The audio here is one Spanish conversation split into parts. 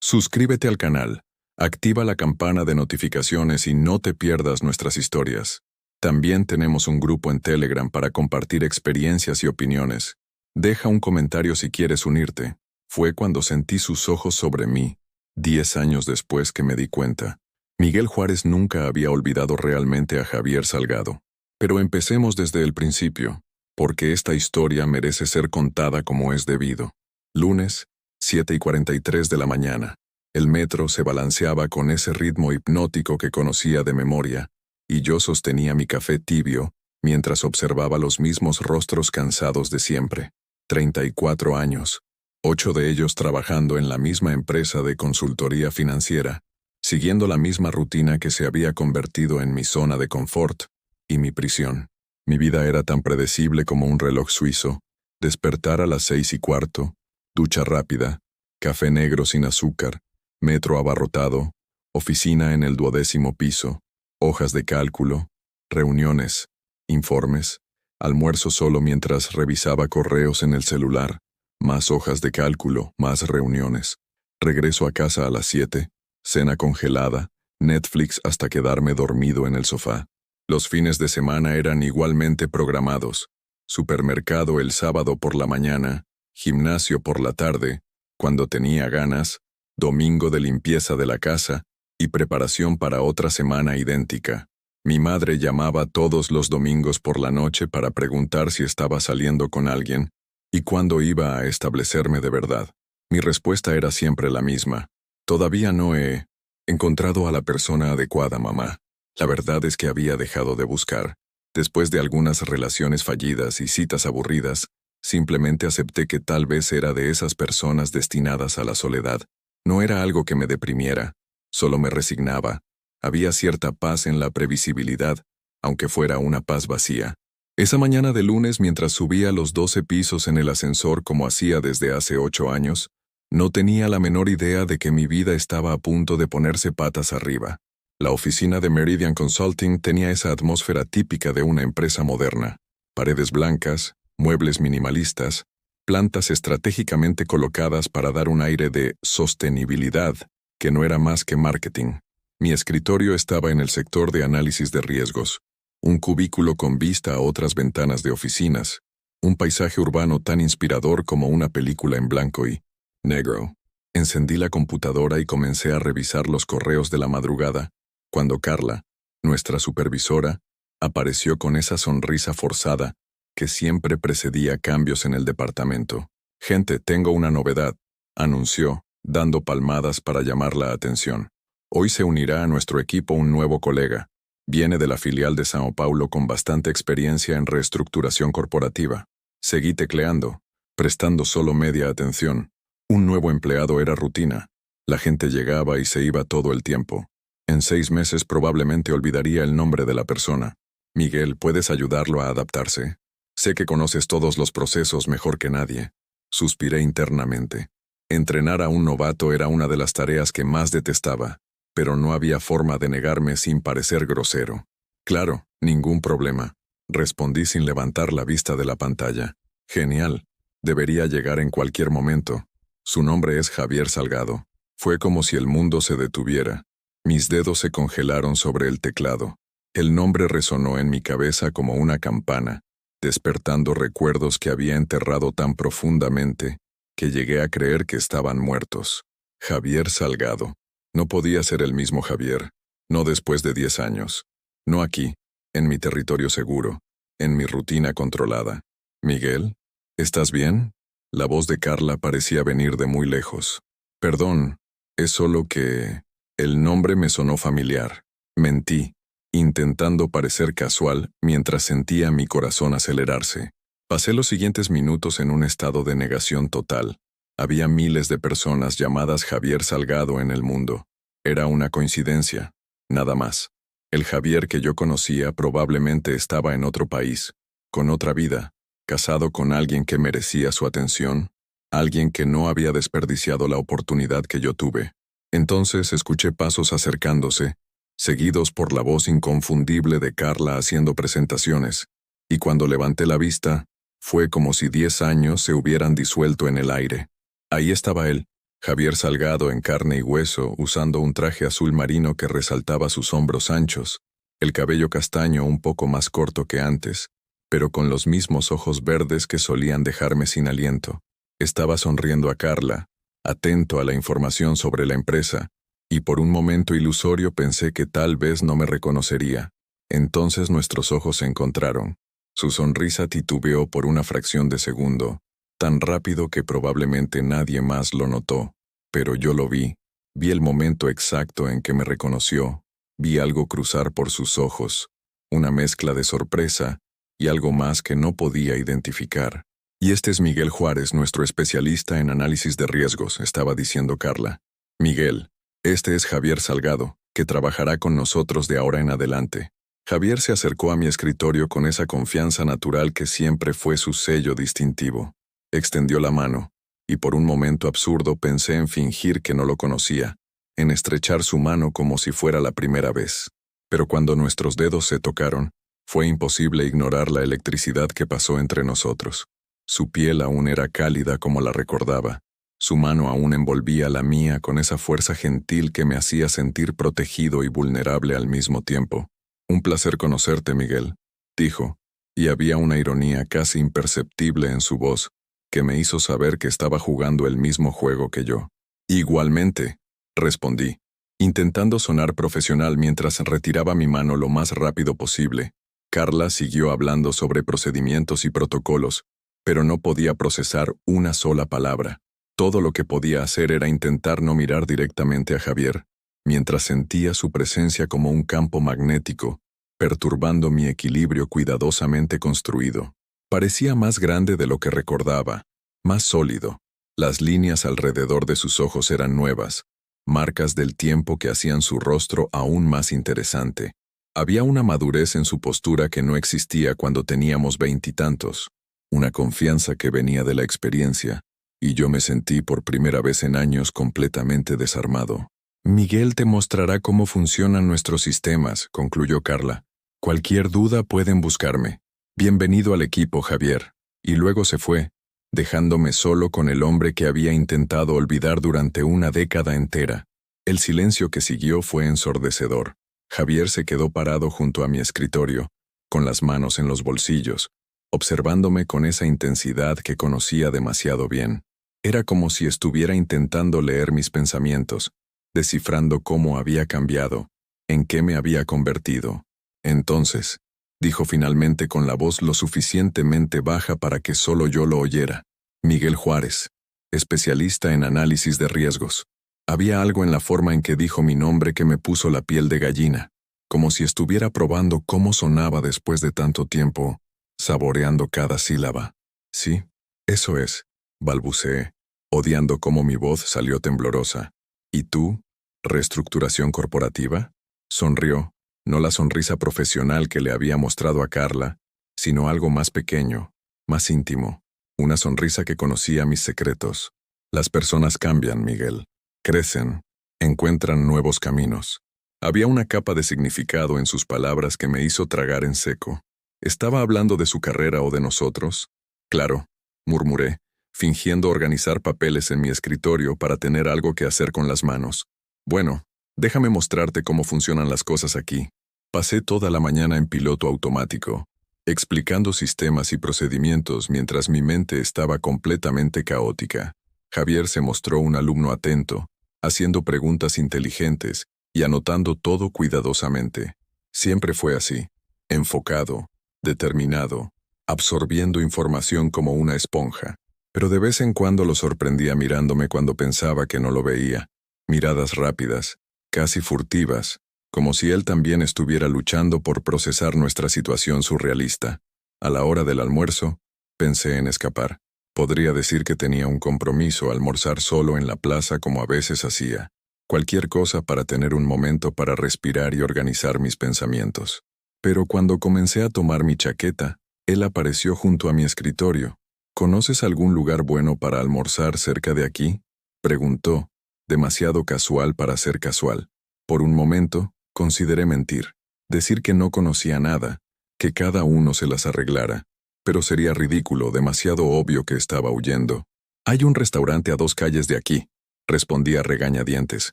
Suscríbete al canal, activa la campana de notificaciones y no te pierdas nuestras historias. También tenemos un grupo en Telegram para compartir experiencias y opiniones. Deja un comentario si quieres unirte. Fue cuando sentí sus ojos sobre mí, 10 años después que me di cuenta. Miguel Juárez nunca había olvidado realmente a Javier Salgado. Pero empecemos desde el principio, porque esta historia merece ser contada como es debido. Lunes, 7:43 de la mañana. El metro se balanceaba con ese ritmo hipnótico que conocía de memoria, y yo sostenía mi café tibio mientras observaba los mismos rostros cansados de siempre. 34 años, 8 de ellos trabajando en la misma empresa de consultoría financiera, siguiendo la misma rutina que se había convertido en mi zona de confort y mi prisión. Mi vida era tan predecible como un reloj suizo: despertar a las 6:15, ducha rápida, café negro sin azúcar, metro abarrotado, oficina en el 12º piso, hojas de cálculo, reuniones, informes, almuerzo solo mientras revisaba correos en el celular, más hojas de cálculo, más reuniones. Regreso a casa a las 7, cena congelada, Netflix hasta quedarme dormido en el sofá. Los fines de semana eran igualmente programados: supermercado el sábado por la mañana, gimnasio por la tarde, cuando tenía ganas, domingo de limpieza de la casa y preparación para otra semana idéntica. Mi madre llamaba todos los domingos por la noche para preguntar si estaba saliendo con alguien y cuándo iba a establecerme de verdad. Mi respuesta era siempre la misma: todavía no he encontrado a la persona adecuada, mamá. La verdad es que había dejado de buscar. Después de algunas relaciones fallidas y citas aburridas, simplemente acepté que tal vez era de esas personas destinadas a la soledad. No era algo que me deprimiera, solo me resignaba. Había cierta paz en la previsibilidad, aunque fuera una paz vacía. Esa mañana de lunes, mientras subía los 12 pisos en el ascensor como hacía desde hace 8 años, no tenía la menor idea de que mi vida estaba a punto de ponerse patas arriba. La oficina de Meridian Consulting tenía esa atmósfera típica de una empresa moderna: paredes blancas, muebles minimalistas, plantas estratégicamente colocadas para dar un aire de sostenibilidad, que no era más que marketing. Mi escritorio estaba en el sector de análisis de riesgos, un cubículo con vista a otras ventanas de oficinas, un paisaje urbano tan inspirador como una película en blanco y negro. Encendí la computadora y comencé a revisar los correos de la madrugada, cuando Carla, nuestra supervisora, apareció con esa sonrisa forzada que siempre precedía cambios en el departamento. «Gente, tengo una novedad», anunció, dando palmadas para llamar la atención. «Hoy se unirá a nuestro equipo un nuevo colega. Viene de la filial de Sao Paulo con bastante experiencia en reestructuración corporativa». Seguí tecleando, prestando solo media atención. Un nuevo empleado era rutina. La gente llegaba y se iba todo el tiempo. En 6 meses probablemente olvidaría el nombre de la persona. «Miguel, ¿puedes ayudarlo a adaptarse? Sé que conoces todos los procesos mejor que nadie». Suspiré internamente. Entrenar a un novato era una de las tareas que más detestaba, pero no había forma de negarme sin parecer grosero. «Claro, ningún problema», respondí sin levantar la vista de la pantalla. «Genial. Debería llegar en cualquier momento. Su nombre es Javier Salgado». Fue como si el mundo se detuviera. Mis dedos se congelaron sobre el teclado. El nombre resonó en mi cabeza como una campana, despertando recuerdos que había enterrado tan profundamente que llegué a creer que estaban muertos. Javier Salgado. No podía ser el mismo Javier, no después de 10 años. No aquí, en mi territorio seguro, en mi rutina controlada. «Miguel, ¿estás bien?». La voz de Carla parecía venir de muy lejos. «Perdón, es solo que...». El nombre me sonó familiar. Mentí, intentando parecer casual mientras sentía mi corazón acelerarse. Pasé los siguientes minutos en un estado de negación total. Había miles de personas llamadas Javier Salgado en el mundo. Era una coincidencia, nada más. El Javier que yo conocía probablemente estaba en otro país, con otra vida, casado con alguien que merecía su atención, alguien que no había desperdiciado la oportunidad que yo tuve. Entonces escuché pasos acercándose, seguidos por la voz inconfundible de Carla haciendo presentaciones, y cuando levanté la vista, fue como si 10 años se hubieran disuelto en el aire. Ahí estaba él, Javier Salgado en carne y hueso, usando un traje azul marino que resaltaba sus hombros anchos, el cabello castaño un poco más corto que antes, pero con los mismos ojos verdes que solían dejarme sin aliento. Estaba sonriendo a Carla, atento a la información sobre la empresa, y por un momento ilusorio pensé que tal vez no me reconocería. Entonces nuestros ojos se encontraron. Su sonrisa titubeó por una fracción de segundo, tan rápido que probablemente nadie más lo notó, pero yo lo vi. Vi el momento exacto en que me reconoció, vi algo cruzar por sus ojos, una mezcla de sorpresa y algo más que no podía identificar. Y este es Miguel Juárez, nuestro especialista en análisis de riesgos, estaba diciendo Carla. Miguel, este es Javier Salgado, que trabajará con nosotros de ahora en adelante. Javier se acercó a mi escritorio con esa confianza natural que siempre fue su sello distintivo. Extendió la mano, y por un momento absurdo pensé en fingir que no lo conocía, en estrechar su mano como si fuera la primera vez. Pero cuando nuestros dedos se tocaron, fue imposible ignorar la electricidad que pasó entre nosotros. Su piel aún era cálida como la recordaba. Su mano aún envolvía la mía con esa fuerza gentil que me hacía sentir protegido y vulnerable al mismo tiempo. Un placer conocerte, Miguel, dijo, y había una ironía casi imperceptible en su voz, que me hizo saber que estaba jugando el mismo juego que yo. Igualmente, respondí, intentando sonar profesional mientras retiraba mi mano lo más rápido posible. Carla siguió hablando sobre procedimientos y protocolos, pero no podía procesar una sola palabra. Todo lo que podía hacer era intentar no mirar directamente a Javier, mientras sentía su presencia como un campo magnético, perturbando mi equilibrio cuidadosamente construido. Parecía más grande de lo que recordaba, más sólido. Las líneas alrededor de sus ojos eran nuevas, marcas del tiempo que hacían su rostro aún más interesante. Había una madurez en su postura que no existía cuando teníamos 20 y tantos, una confianza que venía de la experiencia, y yo me sentí por primera vez en años completamente desarmado. Miguel te mostrará cómo funcionan nuestros sistemas, concluyó Carla. Cualquier duda pueden buscarme. Bienvenido al equipo, Javier. Y luego se fue, dejándome solo con el hombre que había intentado olvidar durante una década entera. El silencio que siguió fue ensordecedor. Javier se quedó parado junto a mi escritorio, con las manos en los bolsillos, observándome con esa intensidad que conocía demasiado bien. Era como si estuviera intentando leer mis pensamientos, descifrando cómo había cambiado, en qué me había convertido. Entonces, dijo finalmente con la voz lo suficientemente baja para que solo yo lo oyera. Miguel Juárez, especialista en análisis de riesgos. Había algo en la forma en que dijo mi nombre que me puso la piel de gallina, como si estuviera probando cómo sonaba después de tanto tiempo, saboreando cada sílaba. Sí, eso es, balbuceé, odiando cómo mi voz salió temblorosa. ¿Y tú? ¿Reestructuración corporativa? Sonrió, no la sonrisa profesional que le había mostrado a Carla, sino algo más pequeño, más íntimo, una sonrisa que conocía mis secretos. Las personas cambian, Miguel. Crecen, encuentran nuevos caminos. Había una capa de significado en sus palabras que me hizo tragar en seco. ¿Estaba hablando de su carrera o de nosotros? Claro, murmuré, fingiendo organizar papeles en mi escritorio para tener algo que hacer con las manos. Bueno, déjame mostrarte cómo funcionan las cosas aquí. Pasé toda la mañana en piloto automático, explicando sistemas y procedimientos mientras mi mente estaba completamente caótica. Javier se mostró un alumno atento, haciendo preguntas inteligentes y anotando todo cuidadosamente. Siempre fue así, enfocado, determinado, absorbiendo información como una esponja. Pero de vez en cuando lo sorprendía mirándome cuando pensaba que no lo veía. Miradas rápidas, casi furtivas, como si él también estuviera luchando por procesar nuestra situación surrealista. A la hora del almuerzo, pensé en escapar. Podría decir que tenía un compromiso, almorzar solo en la plaza como a veces hacía. Cualquier cosa para tener un momento para respirar y organizar mis pensamientos. Pero cuando comencé a tomar mi chaqueta, él apareció junto a mi escritorio. ¿Conoces algún lugar bueno para almorzar cerca de aquí?, preguntó, demasiado casual para ser casual. Por un momento, consideré mentir, decir que no conocía nada, que cada uno se las arreglara. Pero sería ridículo, demasiado obvio que estaba huyendo. Hay un restaurante a 2 calles de aquí, respondí a regañadientes.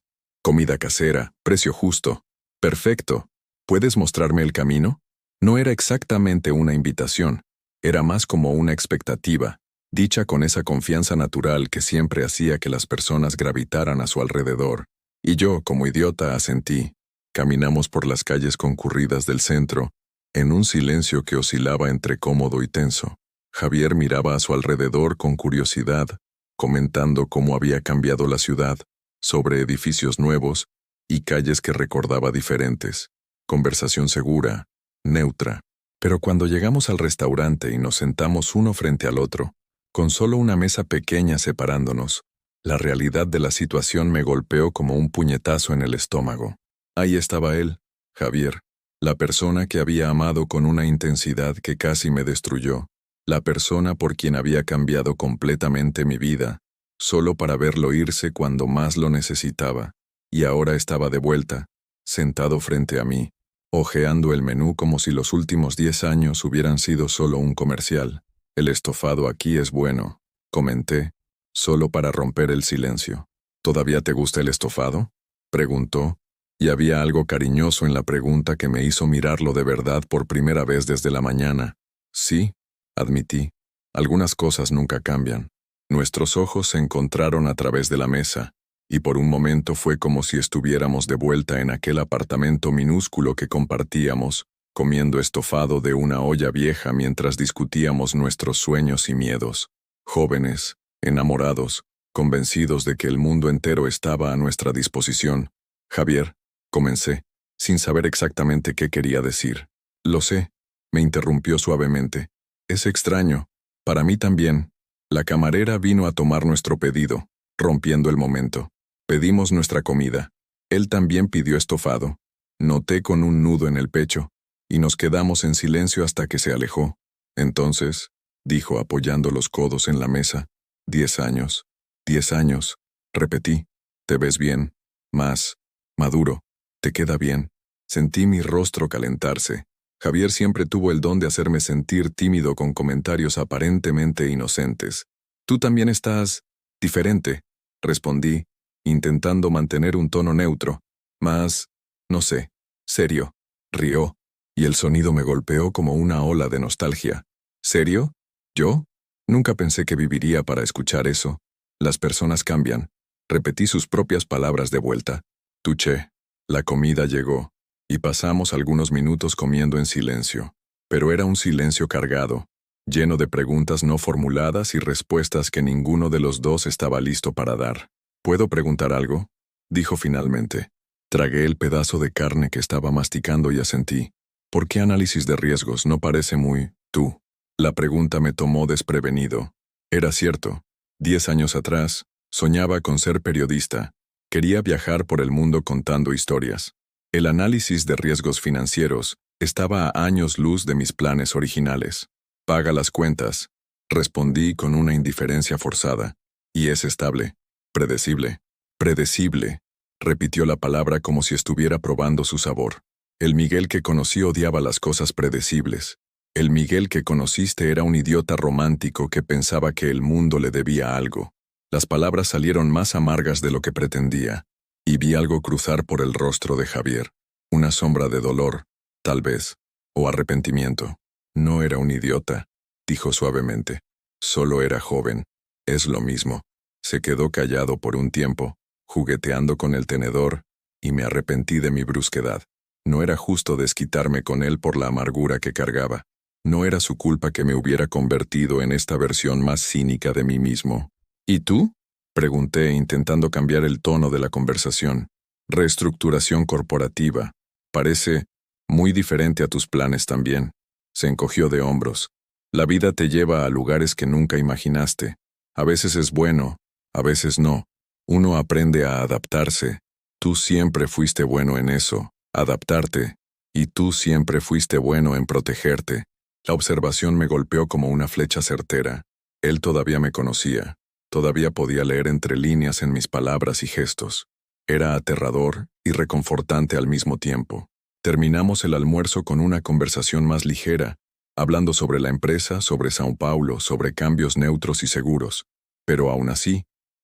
Comida casera, precio justo. Perfecto. ¿Puedes mostrarme el camino? No era exactamente una invitación, era más como una expectativa, dicha con esa confianza natural que siempre hacía que las personas gravitaran a su alrededor. Y yo, como idiota, asentí. Caminamos por las calles concurridas del centro, en un silencio que oscilaba entre cómodo y tenso. Javier miraba a su alrededor con curiosidad, comentando cómo había cambiado la ciudad, sobre edificios nuevos y calles que recordaba diferentes. Conversación segura, neutra. Pero cuando llegamos al restaurante y nos sentamos uno frente al otro, con solo una mesa pequeña separándonos, la realidad de la situación me golpeó como un puñetazo en el estómago. Ahí estaba él, Javier, la persona que había amado con una intensidad que casi me destruyó, la persona por quien había cambiado completamente mi vida, solo para verlo irse cuando más lo necesitaba, y ahora estaba de vuelta, sentado frente a mí, hojeando el menú como si los últimos 10 años hubieran sido solo un comercial. El estofado aquí es bueno, comenté, solo para romper el silencio. ¿Todavía te gusta el estofado?, preguntó, y había algo cariñoso en la pregunta que me hizo mirarlo de verdad por primera vez desde la mañana. Sí, admití, algunas cosas nunca cambian. Nuestros ojos se encontraron a través de la mesa, y por un momento fue como si estuviéramos de vuelta en aquel apartamento minúsculo que compartíamos, comiendo estofado de una olla vieja mientras discutíamos nuestros sueños y miedos. Jóvenes, enamorados, convencidos de que el mundo entero estaba a nuestra disposición. Javier, comencé, sin saber exactamente qué quería decir. Lo sé, me interrumpió suavemente. Es extraño. Para mí también. La camarera vino a tomar nuestro pedido, rompiendo el momento. Pedimos nuestra comida. Él también pidió estofado. Noté con un nudo en el pecho, y nos quedamos en silencio hasta que se alejó. Entonces, dijo apoyando los codos en la mesa, 10 años. 10 años, repetí. Te ves bien. Más maduro. Te queda bien. Sentí mi rostro calentarse. Javier siempre tuvo el don de hacerme sentir tímido con comentarios aparentemente inocentes. Tú también estás diferente, respondí, intentando mantener un tono neutro, más, no sé, serio. Rió, y el sonido me golpeó como una ola de nostalgia. ¿Serio? ¿Yo? Nunca pensé que viviría para escuchar eso. Las personas cambian. Repetí sus propias palabras de vuelta. Tuché. La comida llegó, y pasamos algunos minutos comiendo en silencio. Pero era un silencio cargado, lleno de preguntas no formuladas y respuestas que ninguno de los dos estaba listo para dar. ¿Puedo preguntar algo?, dijo finalmente. Tragué el pedazo de carne que estaba masticando y asentí. ¿Por qué análisis de riesgos no parece muy tú? La pregunta me tomó desprevenido. Era cierto. 10 años atrás, soñaba con ser periodista. Quería viajar por el mundo contando historias. El análisis de riesgos financieros estaba a años luz de mis planes originales. Paga las cuentas, respondí con una indiferencia forzada. Y es estable. Predecible. Predecible. Repitió la palabra como si estuviera probando su sabor. El Miguel que conocí odiaba las cosas predecibles. El Miguel que conociste era un idiota romántico que pensaba que el mundo le debía algo. Las palabras salieron más amargas de lo que pretendía, y vi algo cruzar por el rostro de Javier. Una sombra de dolor, tal vez, o arrepentimiento. No era un idiota, dijo suavemente. Solo era joven. Es lo mismo. Se quedó callado por un tiempo, jugueteando con el tenedor, y me arrepentí de mi brusquedad. No era justo desquitarme con él por la amargura que cargaba. No era su culpa que me hubiera convertido en esta versión más cínica de mí mismo. ¿Y tú?, pregunté, intentando cambiar el tono de la conversación. Reestructuración corporativa. Parece muy diferente a tus planes también. Se encogió de hombros. La vida te lleva a lugares que nunca imaginaste. A veces es bueno, a veces no. Uno aprende a adaptarse. Tú siempre fuiste bueno en eso, adaptarte. Y tú siempre fuiste bueno en protegerte. La observación me golpeó como una flecha certera. Él todavía me conocía. Todavía podía leer entre líneas en mis palabras y gestos. Era aterrador y reconfortante al mismo tiempo. Terminamos el almuerzo con una conversación más ligera, hablando sobre la empresa, sobre São Paulo, sobre cambios neutros y seguros. Pero aún así,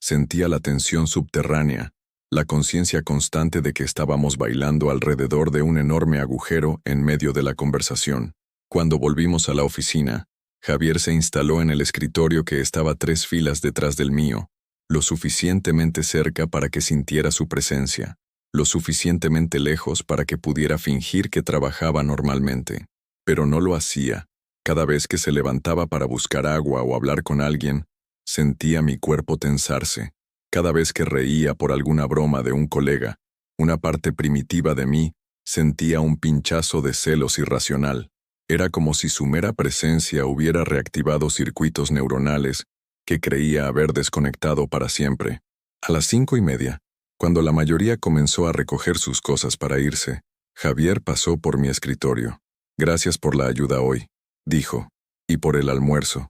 Sentía la tensión subterránea, la conciencia constante de que estábamos bailando alrededor de un enorme agujero en medio de la conversación. Cuando volvimos a la oficina, Javier se instaló en el escritorio que estaba 3 filas detrás del mío, lo suficientemente cerca para que sintiera su presencia, lo suficientemente lejos para que pudiera fingir que trabajaba normalmente. Pero no lo hacía. Cada vez que se levantaba para buscar agua o hablar con alguien, sentía mi cuerpo tensarse. Cada vez que reía por alguna broma de un colega, una parte primitiva de mí sentía un pinchazo de celos irracional. Era como si su mera presencia hubiera reactivado circuitos neuronales que creía haber desconectado para siempre. A las 5:30, cuando la mayoría comenzó a recoger sus cosas para irse, Javier pasó por mi escritorio. «Gracias por la ayuda hoy», dijo, «y por el almuerzo.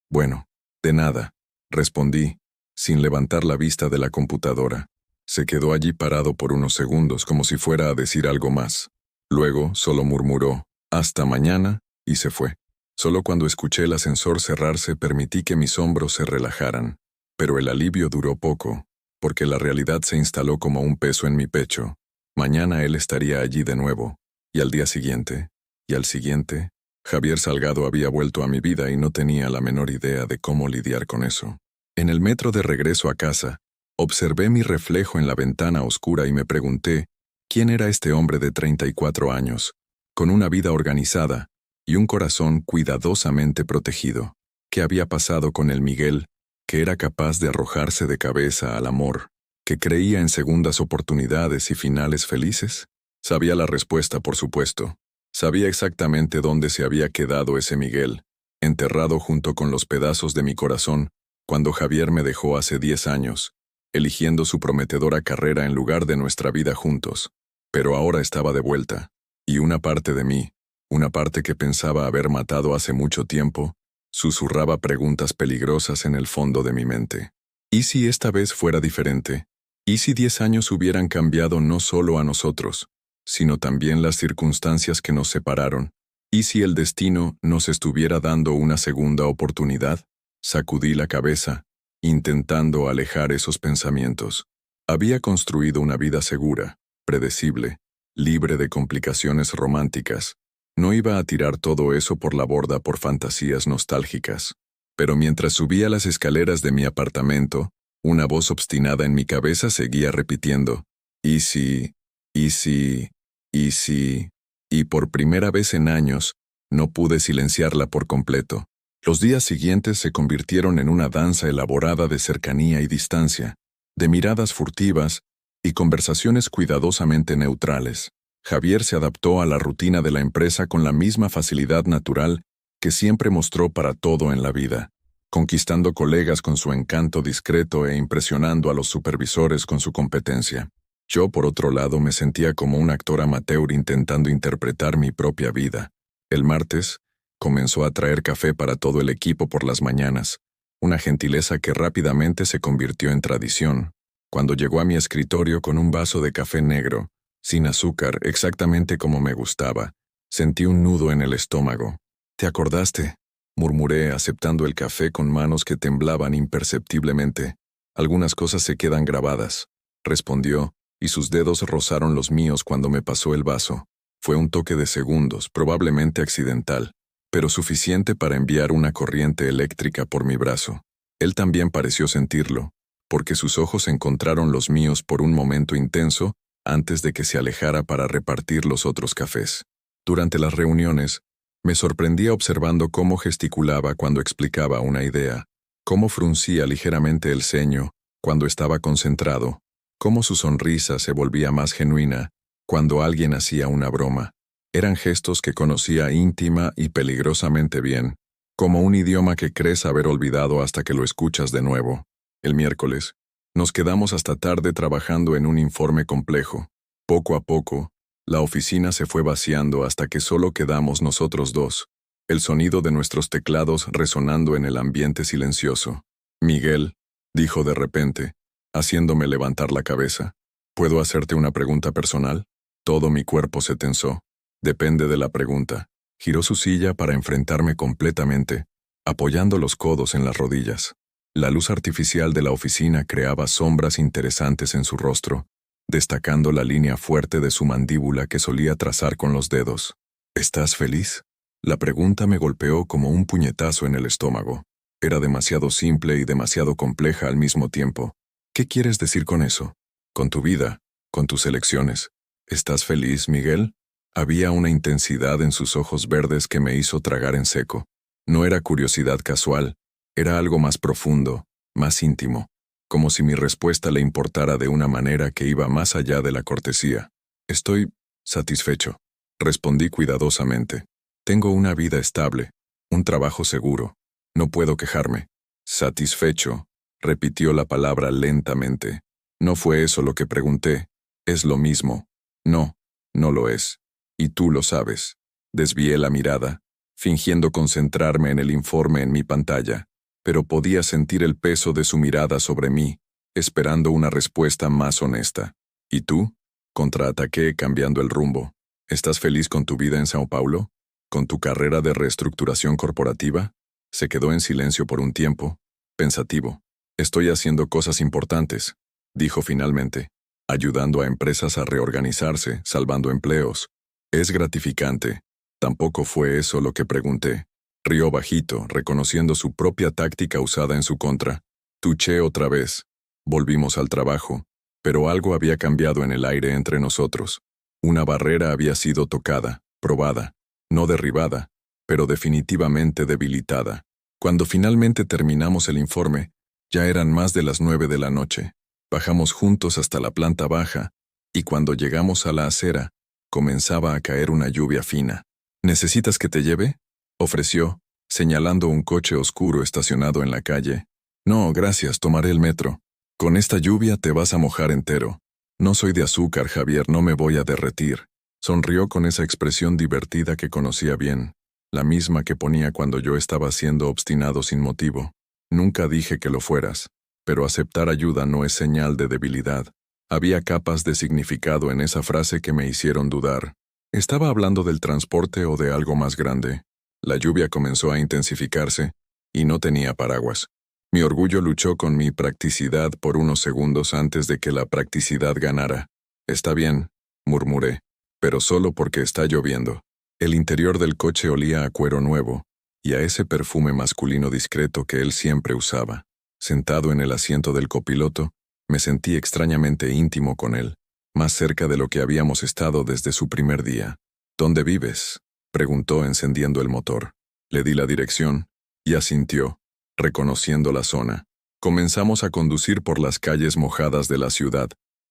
Bueno, de nada», respondí, sin levantar la vista de la computadora. Se quedó allí parado por unos segundos como si fuera a decir algo más. Luego solo murmuró, «Hasta mañana», y se fue. Solo cuando escuché el ascensor cerrarse permití que mis hombros se relajaran. Pero el alivio duró poco, porque la realidad se instaló como un peso en mi pecho. Mañana él estaría allí de nuevo. Y al día siguiente, y al siguiente, Javier Salgado había vuelto a mi vida y no tenía la menor idea de cómo lidiar con eso. En el metro de regreso a casa, observé mi reflejo en la ventana oscura y me pregunté, ¿quién era este hombre de 34 años, con una vida organizada y un corazón cuidadosamente protegido? ¿Qué había pasado con el Miguel, que era capaz de arrojarse de cabeza al amor, que creía en segundas oportunidades y finales felices? Sabía la respuesta, por supuesto. Sabía exactamente dónde se había quedado ese Miguel, enterrado junto con los pedazos de mi corazón, cuando Javier me dejó hace 10 años, eligiendo su prometedora carrera en lugar de nuestra vida juntos. Pero ahora estaba de vuelta, y una parte de mí, una parte que pensaba haber matado hace mucho tiempo, susurraba preguntas peligrosas en el fondo de mi mente. ¿Y si esta vez fuera diferente? ¿Y si 10 años hubieran cambiado no solo a nosotros, sino también las circunstancias que nos separaron? ¿Y si el destino nos estuviera dando una segunda oportunidad? Sacudí la cabeza, intentando alejar esos pensamientos. Había construido una vida segura, predecible, libre de complicaciones románticas. No iba a tirar todo eso por la borda por fantasías nostálgicas. Pero mientras subía las escaleras de mi apartamento, una voz obstinada en mi cabeza seguía repitiendo, «¿Y si? ¿Y si? ¿Y si?». Y por primera vez en años, no pude silenciarla por completo. Los días siguientes se convirtieron en una danza elaborada de cercanía y distancia, de miradas furtivas y conversaciones cuidadosamente neutrales. Javier se adaptó a la rutina de la empresa con la misma facilidad natural que siempre mostró para todo en la vida, conquistando colegas con su encanto discreto e impresionando a los supervisores con su competencia. Yo, por otro lado, me sentía como un actor amateur intentando interpretar mi propia vida. El martes, comenzó a traer café para todo el equipo por las mañanas, una gentileza que rápidamente se convirtió en tradición. Cuando llegó a mi escritorio con un vaso de café negro, sin azúcar, exactamente como me gustaba, sentí un nudo en el estómago. «¿Te acordaste?», murmuré, aceptando el café con manos que temblaban imperceptiblemente. «Algunas cosas se quedan grabadas», respondió, y sus dedos rozaron los míos cuando me pasó el vaso. Fue un toque de segundos, probablemente accidental, pero suficiente para enviar una corriente eléctrica por mi brazo. Él también pareció sentirlo, porque sus ojos encontraron los míos por un momento intenso antes de que se alejara para repartir los otros cafés. Durante las reuniones, me sorprendía observando cómo gesticulaba cuando explicaba una idea, cómo fruncía ligeramente el ceño cuando estaba concentrado, cómo su sonrisa se volvía más genuina cuando alguien hacía una broma. Eran gestos que conocía íntima y peligrosamente bien, como un idioma que crees haber olvidado hasta que lo escuchas de nuevo. El miércoles, nos quedamos hasta tarde trabajando en un informe complejo. Poco a poco, la oficina se fue vaciando hasta que solo quedamos nosotros dos, el sonido de nuestros teclados resonando en el ambiente silencioso. «Miguel», dijo de repente, haciéndome levantar la cabeza, «¿puedo hacerte una pregunta personal?». Todo mi cuerpo se tensó. «Depende de la pregunta». Giró su silla para enfrentarme completamente, apoyando los codos en las rodillas. La luz artificial de la oficina creaba sombras interesantes en su rostro, destacando la línea fuerte de su mandíbula que solía trazar con los dedos. ¿Estás feliz? La pregunta me golpeó como un puñetazo en el estómago. Era demasiado simple y demasiado compleja al mismo tiempo. ¿Qué quieres decir con eso? Con tu vida, con tus elecciones. ¿Estás feliz, Miguel? Había una intensidad en sus ojos verdes que me hizo tragar en seco. No era curiosidad casual, era algo más profundo, más íntimo, como si mi respuesta le importara de una manera que iba más allá de la cortesía. Estoy satisfecho, respondí cuidadosamente. Tengo una vida estable, un trabajo seguro. No puedo quejarme. Satisfecho, repitió la palabra lentamente. No fue eso lo que pregunté. Es lo mismo. No, no lo es. Y tú lo sabes. Desvié la mirada, fingiendo concentrarme en el informe en mi pantalla, pero podía sentir el peso de su mirada sobre mí, esperando una respuesta más honesta. ¿Y tú? Contraataqué cambiando el rumbo. ¿Estás feliz con tu vida en Sao Paulo? ¿Con tu carrera de reestructuración corporativa? Se quedó en silencio por un tiempo, pensativo. Estoy haciendo cosas importantes, dijo finalmente, ayudando a empresas a reorganizarse, salvando empleos. Es gratificante. Tampoco fue eso lo que pregunté. Rió bajito, reconociendo su propia táctica usada en su contra. Tuché otra vez. Volvimos al trabajo, pero algo había cambiado en el aire entre nosotros. Una barrera había sido tocada, probada, no derribada, pero definitivamente debilitada. Cuando finalmente terminamos el informe, ya eran más de las 9 de la noche. Bajamos juntos hasta la planta baja, y cuando llegamos a la acera, comenzaba a caer una lluvia fina. ¿Necesitas que te lleve?, ofreció, señalando un coche oscuro estacionado en la calle. No, gracias, tomaré el metro. Con esta lluvia te vas a mojar entero. No soy de azúcar, Javier, no me voy a derretir. Sonrió con esa expresión divertida que conocía bien, la misma que ponía cuando yo estaba siendo obstinado sin motivo. Nunca dije que lo fueras, pero aceptar ayuda no es señal de debilidad. Había capas de significado en esa frase que me hicieron dudar. ¿Estaba hablando del transporte o de algo más grande? La lluvia comenzó a intensificarse, y no tenía paraguas. Mi orgullo luchó con mi practicidad por unos segundos antes de que la practicidad ganara. Está bien, murmuré, pero solo porque está lloviendo. El interior del coche olía a cuero nuevo, y a ese perfume masculino discreto que él siempre usaba. Sentado en el asiento del copiloto, me sentí extrañamente íntimo con él, más cerca de lo que habíamos estado desde su primer día. ¿Dónde vives?, preguntó encendiendo el motor. Le di la dirección, y asintió, reconociendo la zona. Comenzamos a conducir por las calles mojadas de la ciudad,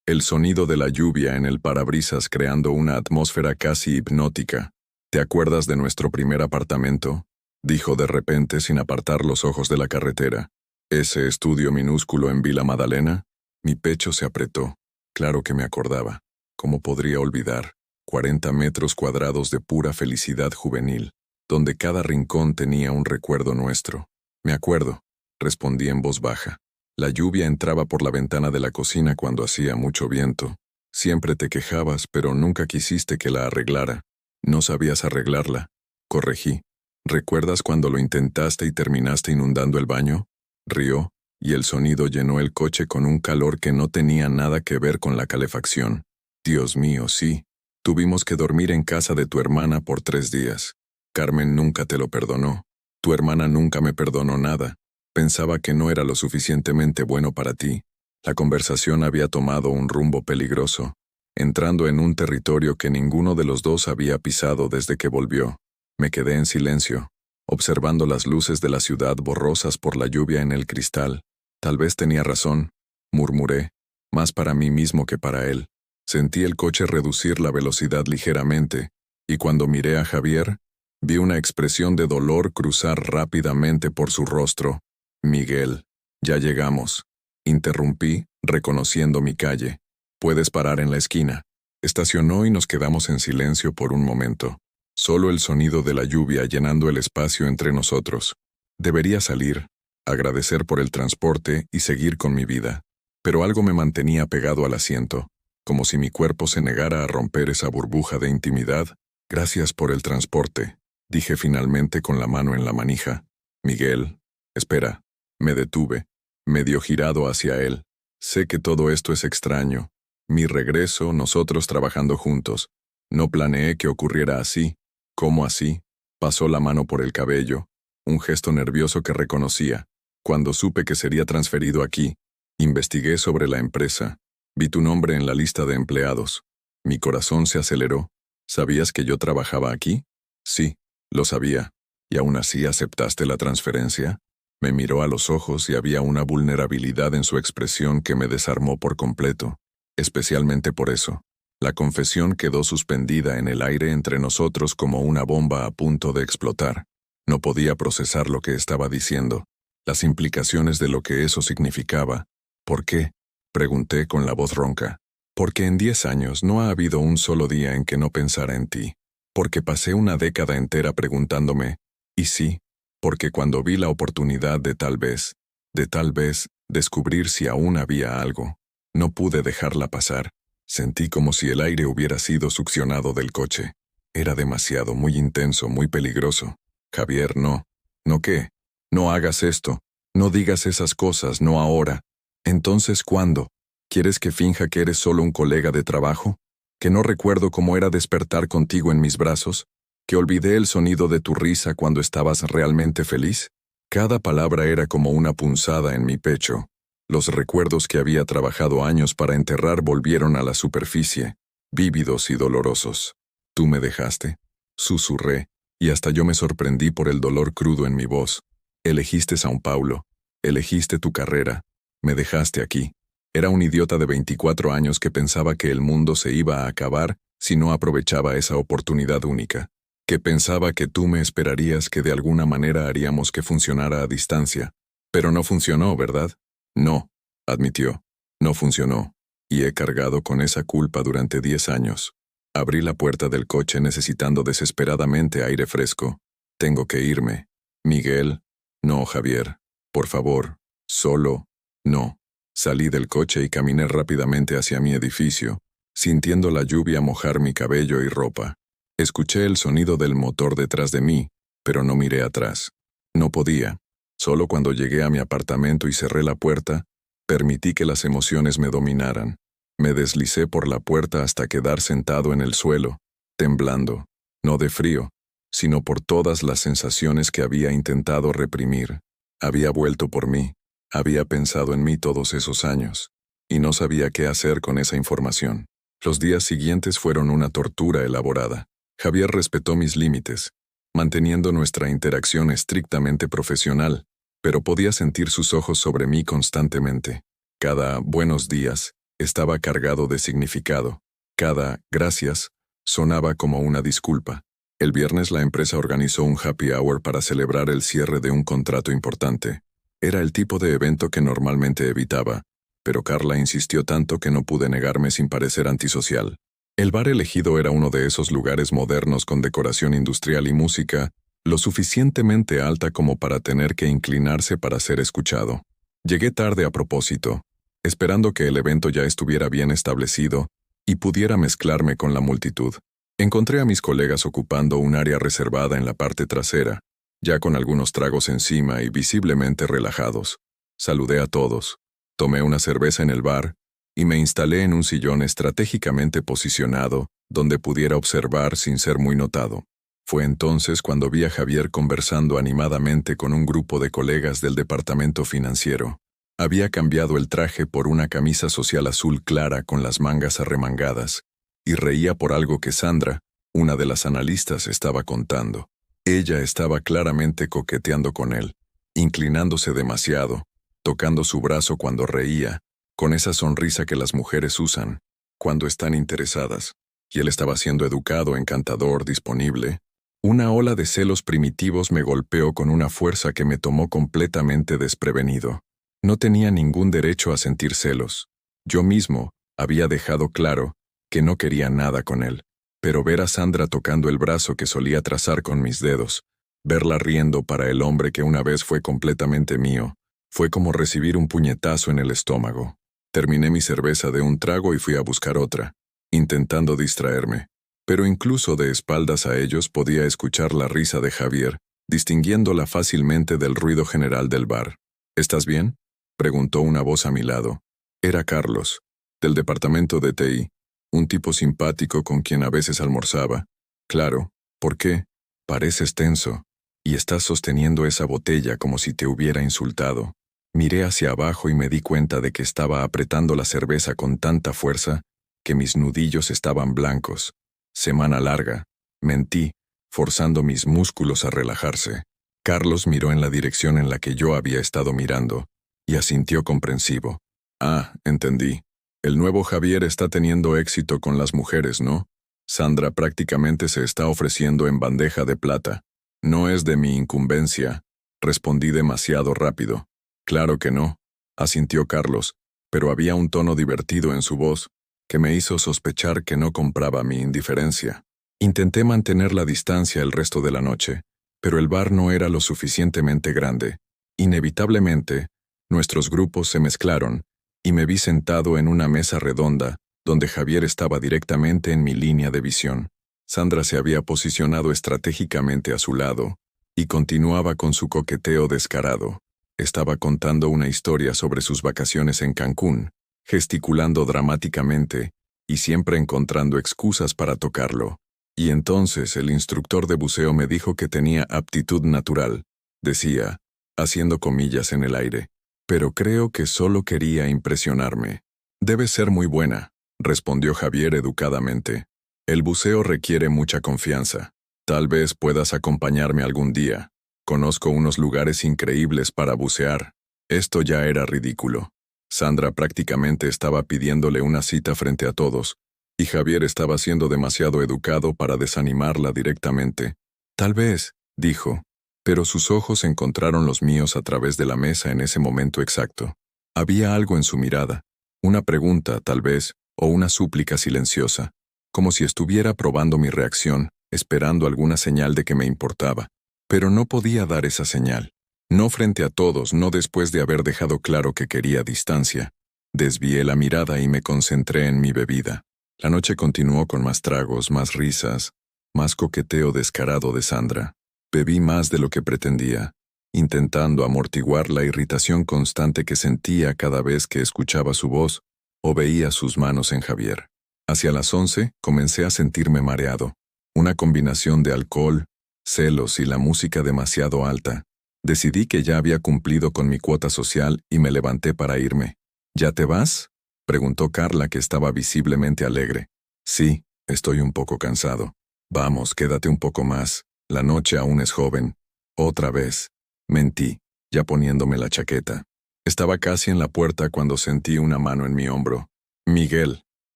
el sonido de la lluvia en el parabrisas creando una atmósfera casi hipnótica. ¿Te acuerdas de nuestro primer apartamento?, dijo de repente sin apartar los ojos de la carretera. ¿Ese estudio minúsculo en Vila Madalena? Mi pecho se apretó. Claro que me acordaba. ¿Cómo podría olvidar? 40 metros cuadrados de pura felicidad juvenil, donde cada rincón tenía un recuerdo nuestro. Me acuerdo, respondí en voz baja. La lluvia entraba por la ventana de la cocina cuando hacía mucho viento. Siempre te quejabas, pero nunca quisiste que la arreglara. No sabías arreglarla. Corregí. ¿Recuerdas cuando lo intentaste y terminaste inundando el baño? Rió, y el sonido llenó el coche con un calor que no tenía nada que ver con la calefacción. Dios mío, sí. Tuvimos que dormir en casa de tu hermana por 3 días. Carmen nunca te lo perdonó. Tu hermana nunca me perdonó nada. Pensaba que no era lo suficientemente bueno para ti. La conversación había tomado un rumbo peligroso, entrando en un territorio que ninguno de los dos había pisado desde que volvió. Me quedé en silencio, observando las luces de la ciudad borrosas por la lluvia en el cristal. Tal vez tenía razón, murmuré, más para mí mismo que para él. Sentí el coche reducir la velocidad ligeramente, y cuando miré a Javier, vi una expresión de dolor cruzar rápidamente por su rostro. Miguel, ya llegamos. Interrumpí, reconociendo mi calle. Puedes parar en la esquina. Estacionó y nos quedamos en silencio por un momento. Solo el sonido de la lluvia llenando el espacio entre nosotros. Debería salir, agradecer por el transporte y seguir con mi vida. Pero algo me mantenía pegado al asiento, como si mi cuerpo se negara a romper esa burbuja de intimidad. Gracias por el transporte, dije finalmente con la mano en la manija. Miguel, espera. Me detuve, medio girado hacia él. Sé que todo esto es extraño. Mi regreso, nosotros trabajando juntos. No planeé que ocurriera así. ¿Cómo así? Pasó la mano por el cabello, un gesto nervioso que reconocía. Cuando supe que sería transferido aquí, investigué sobre la empresa. Vi tu nombre en la lista de empleados. Mi corazón se aceleró. ¿Sabías que yo trabajaba aquí? Sí, lo sabía. ¿Y aún así aceptaste la transferencia? Me miró a los ojos y había una vulnerabilidad en su expresión que me desarmó por completo. Especialmente por eso. La confesión quedó suspendida en el aire entre nosotros como una bomba a punto de explotar. No podía procesar lo que estaba diciendo, las implicaciones de lo que eso significaba. ¿Por qué? Pregunté con la voz ronca. Porque en 10 años no ha habido un solo día en que no pensara en ti. Porque pasé una década entera preguntándome, ¿y sí? Porque cuando vi la oportunidad de tal vez, descubrir si aún había algo, no pude dejarla pasar. Sentí como si el aire hubiera sido succionado del coche. Era demasiado, muy intenso, muy peligroso. Javier, no. ¿No qué? No hagas esto. No digas esas cosas, no ahora. Entonces, ¿cuándo? ¿Quieres que finja que eres solo un colega de trabajo? ¿Que no recuerdo cómo era despertar contigo en mis brazos? ¿Que olvidé el sonido de tu risa cuando estabas realmente feliz? Cada palabra era como una punzada en mi pecho. Los recuerdos que había trabajado años para enterrar volvieron a la superficie, vívidos y dolorosos. ¿Tú me dejaste? Susurré, y hasta yo me sorprendí por el dolor crudo en mi voz. Elegiste São Paulo, elegiste tu carrera, me dejaste aquí. Era un idiota de 24 años que pensaba que el mundo se iba a acabar si no aprovechaba esa oportunidad única. Que pensaba que tú me esperarías, que de alguna manera haríamos que funcionara a distancia. Pero no funcionó, ¿verdad? No, admitió. No funcionó. Y he cargado con esa culpa durante 10 años. Abrí la puerta del coche necesitando desesperadamente aire fresco. Tengo que irme. Miguel. No, Javier. Por favor. Solo. No. Salí del coche y caminé rápidamente hacia mi edificio, sintiendo la lluvia mojar mi cabello y ropa. Escuché el sonido del motor detrás de mí, pero no miré atrás. No podía. Solo cuando llegué a mi apartamento y cerré la puerta, permití que las emociones me dominaran. Me deslicé por la puerta hasta quedar sentado en el suelo, temblando, no de frío, sino por todas las sensaciones que había intentado reprimir. Había vuelto por mí, había pensado en mí todos esos años, y no sabía qué hacer con esa información. Los días siguientes fueron una tortura elaborada. Javier respetó mis límites, manteniendo nuestra interacción estrictamente profesional, pero podía sentir sus ojos sobre mí constantemente. Cada buenos días estaba cargado de significado. Cada gracias sonaba como una disculpa. El viernes la empresa organizó un happy hour para celebrar el cierre de un contrato importante. Era el tipo de evento que normalmente evitaba, pero Carla insistió tanto que no pude negarme sin parecer antisocial. El bar elegido era uno de esos lugares modernos con decoración industrial y música, lo suficientemente alta como para tener que inclinarse para ser escuchado. Llegué tarde a propósito, esperando que el evento ya estuviera bien establecido y pudiera mezclarme con la multitud. Encontré a mis colegas ocupando un área reservada en la parte trasera, ya con algunos tragos encima y visiblemente relajados. Saludé a todos, tomé una cerveza en el bar y me instalé en un sillón estratégicamente posicionado donde pudiera observar sin ser muy notado. Fue entonces cuando vi a Javier conversando animadamente con un grupo de colegas del departamento financiero. Había cambiado el traje por una camisa social azul clara con las mangas arremangadas, y reía por algo que Sandra, una de las analistas, estaba contando. Ella estaba claramente coqueteando con él, inclinándose demasiado, tocando su brazo cuando reía, con esa sonrisa que las mujeres usan cuando están interesadas, y él estaba siendo educado, encantador, disponible. Una ola de celos primitivos me golpeó con una fuerza que me tomó completamente desprevenido. No tenía ningún derecho a sentir celos. Yo mismo había dejado claro que no quería nada con él, pero ver a Sandra tocando el brazo que solía trazar con mis dedos, verla riendo para el hombre que una vez fue completamente mío, fue como recibir un puñetazo en el estómago. Terminé mi cerveza de un trago y fui a buscar otra, intentando distraerme, pero incluso de espaldas a ellos podía escuchar la risa de Javier, distinguiéndola fácilmente del ruido general del bar. ¿Estás bien?, preguntó una voz a mi lado. Era Carlos, del departamento de TI, un tipo simpático con quien a veces almorzaba. Claro, ¿por qué? Pareces tenso, y estás sosteniendo esa botella como si te hubiera insultado. Miré hacia abajo y me di cuenta de que estaba apretando la cerveza con tanta fuerza que mis nudillos estaban blancos. Semana larga, mentí, forzando mis músculos a relajarse. Carlos miró en la dirección en la que yo había estado mirando, y asintió comprensivo. Ah, entendí. El nuevo Javier está teniendo éxito con las mujeres, ¿no? Sandra prácticamente se está ofreciendo en bandeja de plata. No es de mi incumbencia, respondí demasiado rápido. Claro que no, asintió Carlos, pero había un tono divertido en su voz que me hizo sospechar que no compraba mi indiferencia. Intenté mantener la distancia el resto de la noche, pero el bar no era lo suficientemente grande. Inevitablemente, nuestros grupos se mezclaron, y me vi sentado en una mesa redonda, donde Javier estaba directamente en mi línea de visión. Sandra se había posicionado estratégicamente a su lado, y continuaba con su coqueteo descarado. Estaba contando una historia sobre sus vacaciones en Cancún, gesticulando dramáticamente, y siempre encontrando excusas para tocarlo. Y entonces el instructor de buceo me dijo que tenía aptitud natural, decía, haciendo comillas en el aire. Pero creo que solo quería impresionarme. Debe ser muy buena, respondió Javier educadamente. El buceo requiere mucha confianza. Tal vez puedas acompañarme algún día. Conozco unos lugares increíbles para bucear. Esto ya era ridículo. Sandra prácticamente estaba pidiéndole una cita frente a todos, y Javier estaba siendo demasiado educado para desanimarla directamente. Tal vez, dijo, pero sus ojos encontraron los míos a través de la mesa en ese momento exacto. Había algo en su mirada, una pregunta, tal vez, o una súplica silenciosa, como si estuviera probando mi reacción, esperando alguna señal de que me importaba. Pero no podía dar esa señal. No frente a todos, no después de haber dejado claro que quería distancia. Desvié la mirada y me concentré en mi bebida. La noche continuó con más tragos, más risas, más coqueteo descarado de Sandra. Bebí más de lo que pretendía, intentando amortiguar la irritación constante que sentía cada vez que escuchaba su voz o veía sus manos en Javier. Hacia las 11 comencé a sentirme mareado, una combinación de alcohol, celos y la música demasiado alta. Decidí que ya había cumplido con mi cuota social y me levanté para irme. ¿Ya te vas?, preguntó Carla, que estaba visiblemente alegre. Sí, estoy un poco cansado. Vamos, quédate un poco más. La noche aún es joven. Otra vez. Mentí, ya poniéndome la chaqueta. Estaba casi en la puerta cuando sentí una mano en mi hombro. Miguel.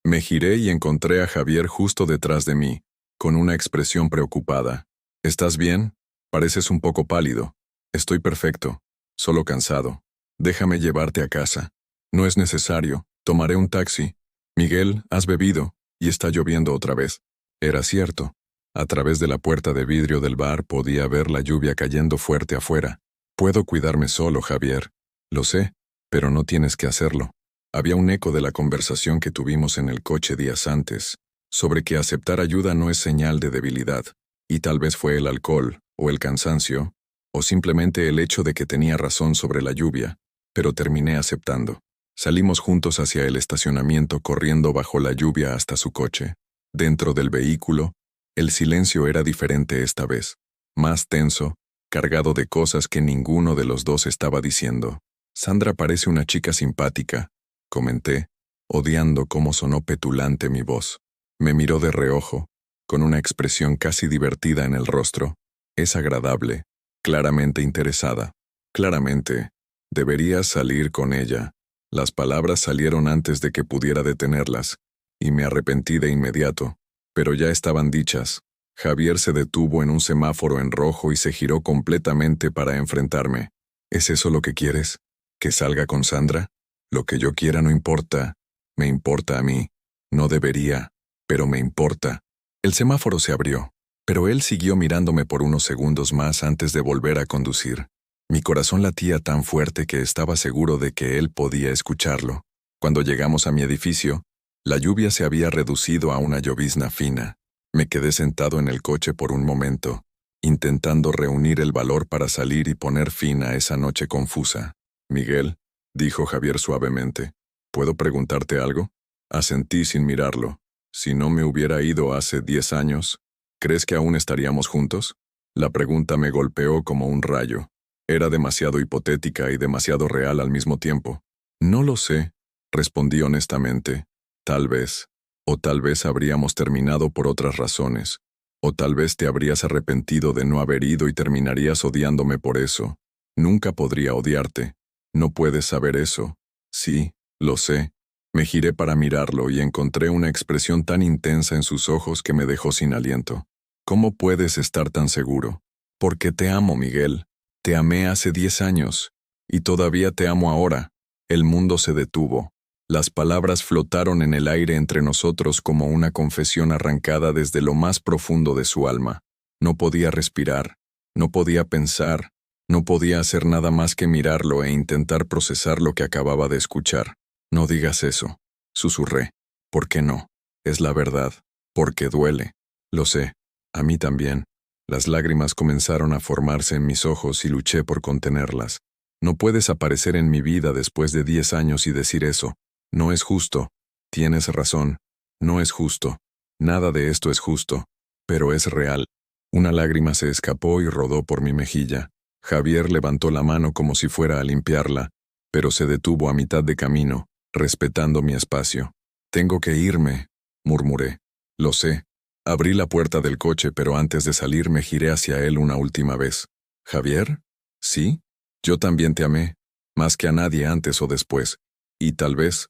Me giré y encontré a Javier justo detrás de mí, con una expresión preocupada. ¿Estás bien? Pareces un poco pálido. Estoy perfecto, solo cansado. Déjame llevarte a casa. No es necesario, tomaré un taxi. Miguel, has bebido, y está lloviendo otra vez. Era cierto. A través de la puerta de vidrio del bar podía ver la lluvia cayendo fuerte afuera. Puedo cuidarme solo, Javier. Lo sé, pero no tienes que hacerlo. Había un eco de la conversación que tuvimos en el coche días antes, sobre que aceptar ayuda no es señal de debilidad, y tal vez fue el alcohol, o el cansancio, o simplemente el hecho de que tenía razón sobre la lluvia, pero terminé aceptando. Salimos juntos hacia el estacionamiento corriendo bajo la lluvia hasta su coche. Dentro del vehículo, el silencio era diferente esta vez, más tenso, cargado de cosas que ninguno de los dos estaba diciendo. Sandra parece una chica simpática, comenté, odiando cómo sonó petulante mi voz. Me miró de reojo, con una expresión casi divertida en el rostro. Es agradable, claramente interesada. Claramente, deberías salir con ella. Las palabras salieron antes de que pudiera detenerlas, y me arrepentí de inmediato, pero ya estaban dichas. Javier se detuvo en un semáforo en rojo y se giró completamente para enfrentarme. ¿Es eso lo que quieres? ¿Que salga con Sandra? Lo que yo quiera no importa. Me importa a mí. No debería, pero me importa. El semáforo se abrió, pero él siguió mirándome por unos segundos más antes de volver a conducir. Mi corazón latía tan fuerte que estaba seguro de que él podía escucharlo. Cuando llegamos a mi edificio, la lluvia se había reducido a una llovizna fina. Me quedé sentado en el coche por un momento, intentando reunir el valor para salir y poner fin a esa noche confusa. Miguel, dijo Javier suavemente, ¿puedo preguntarte algo? Asentí sin mirarlo. Si no me hubiera ido hace 10 años, ¿crees que aún estaríamos juntos? La pregunta me golpeó como un rayo. Era demasiado hipotética y demasiado real al mismo tiempo. No lo sé, respondí honestamente. Tal vez. O tal vez habríamos terminado por otras razones. O tal vez te habrías arrepentido de no haber ido y terminarías odiándome por eso. Nunca podría odiarte. No puedes saber eso. Sí, lo sé. Me giré para mirarlo y encontré una expresión tan intensa en sus ojos que me dejó sin aliento. ¿Cómo puedes estar tan seguro? Porque te amo, Miguel. Te amé hace 10 años. Y todavía te amo ahora. El mundo se detuvo. Las palabras flotaron en el aire entre nosotros como una confesión arrancada desde lo más profundo de su alma. No podía respirar. No podía pensar. No podía hacer nada más que mirarlo e intentar procesar lo que acababa de escuchar. No digas eso, susurré. ¿Por qué no? Es la verdad. Porque duele. Lo sé. A mí también. Las lágrimas comenzaron a formarse en mis ojos y luché por contenerlas. No puedes aparecer en mi vida después de 10 años y decir eso. No es justo. Tienes razón. No es justo. Nada de esto es justo. Pero es real. Una lágrima se escapó y rodó por mi mejilla. Javier levantó la mano como si fuera a limpiarla, pero se detuvo a mitad de camino, respetando mi espacio. Tengo que irme, murmuré. Lo sé. Abrí la puerta del coche, pero antes de salir me giré hacia él una última vez. ¿Javier? ¿Sí? Yo también te amé, más que a nadie antes o después, y tal vez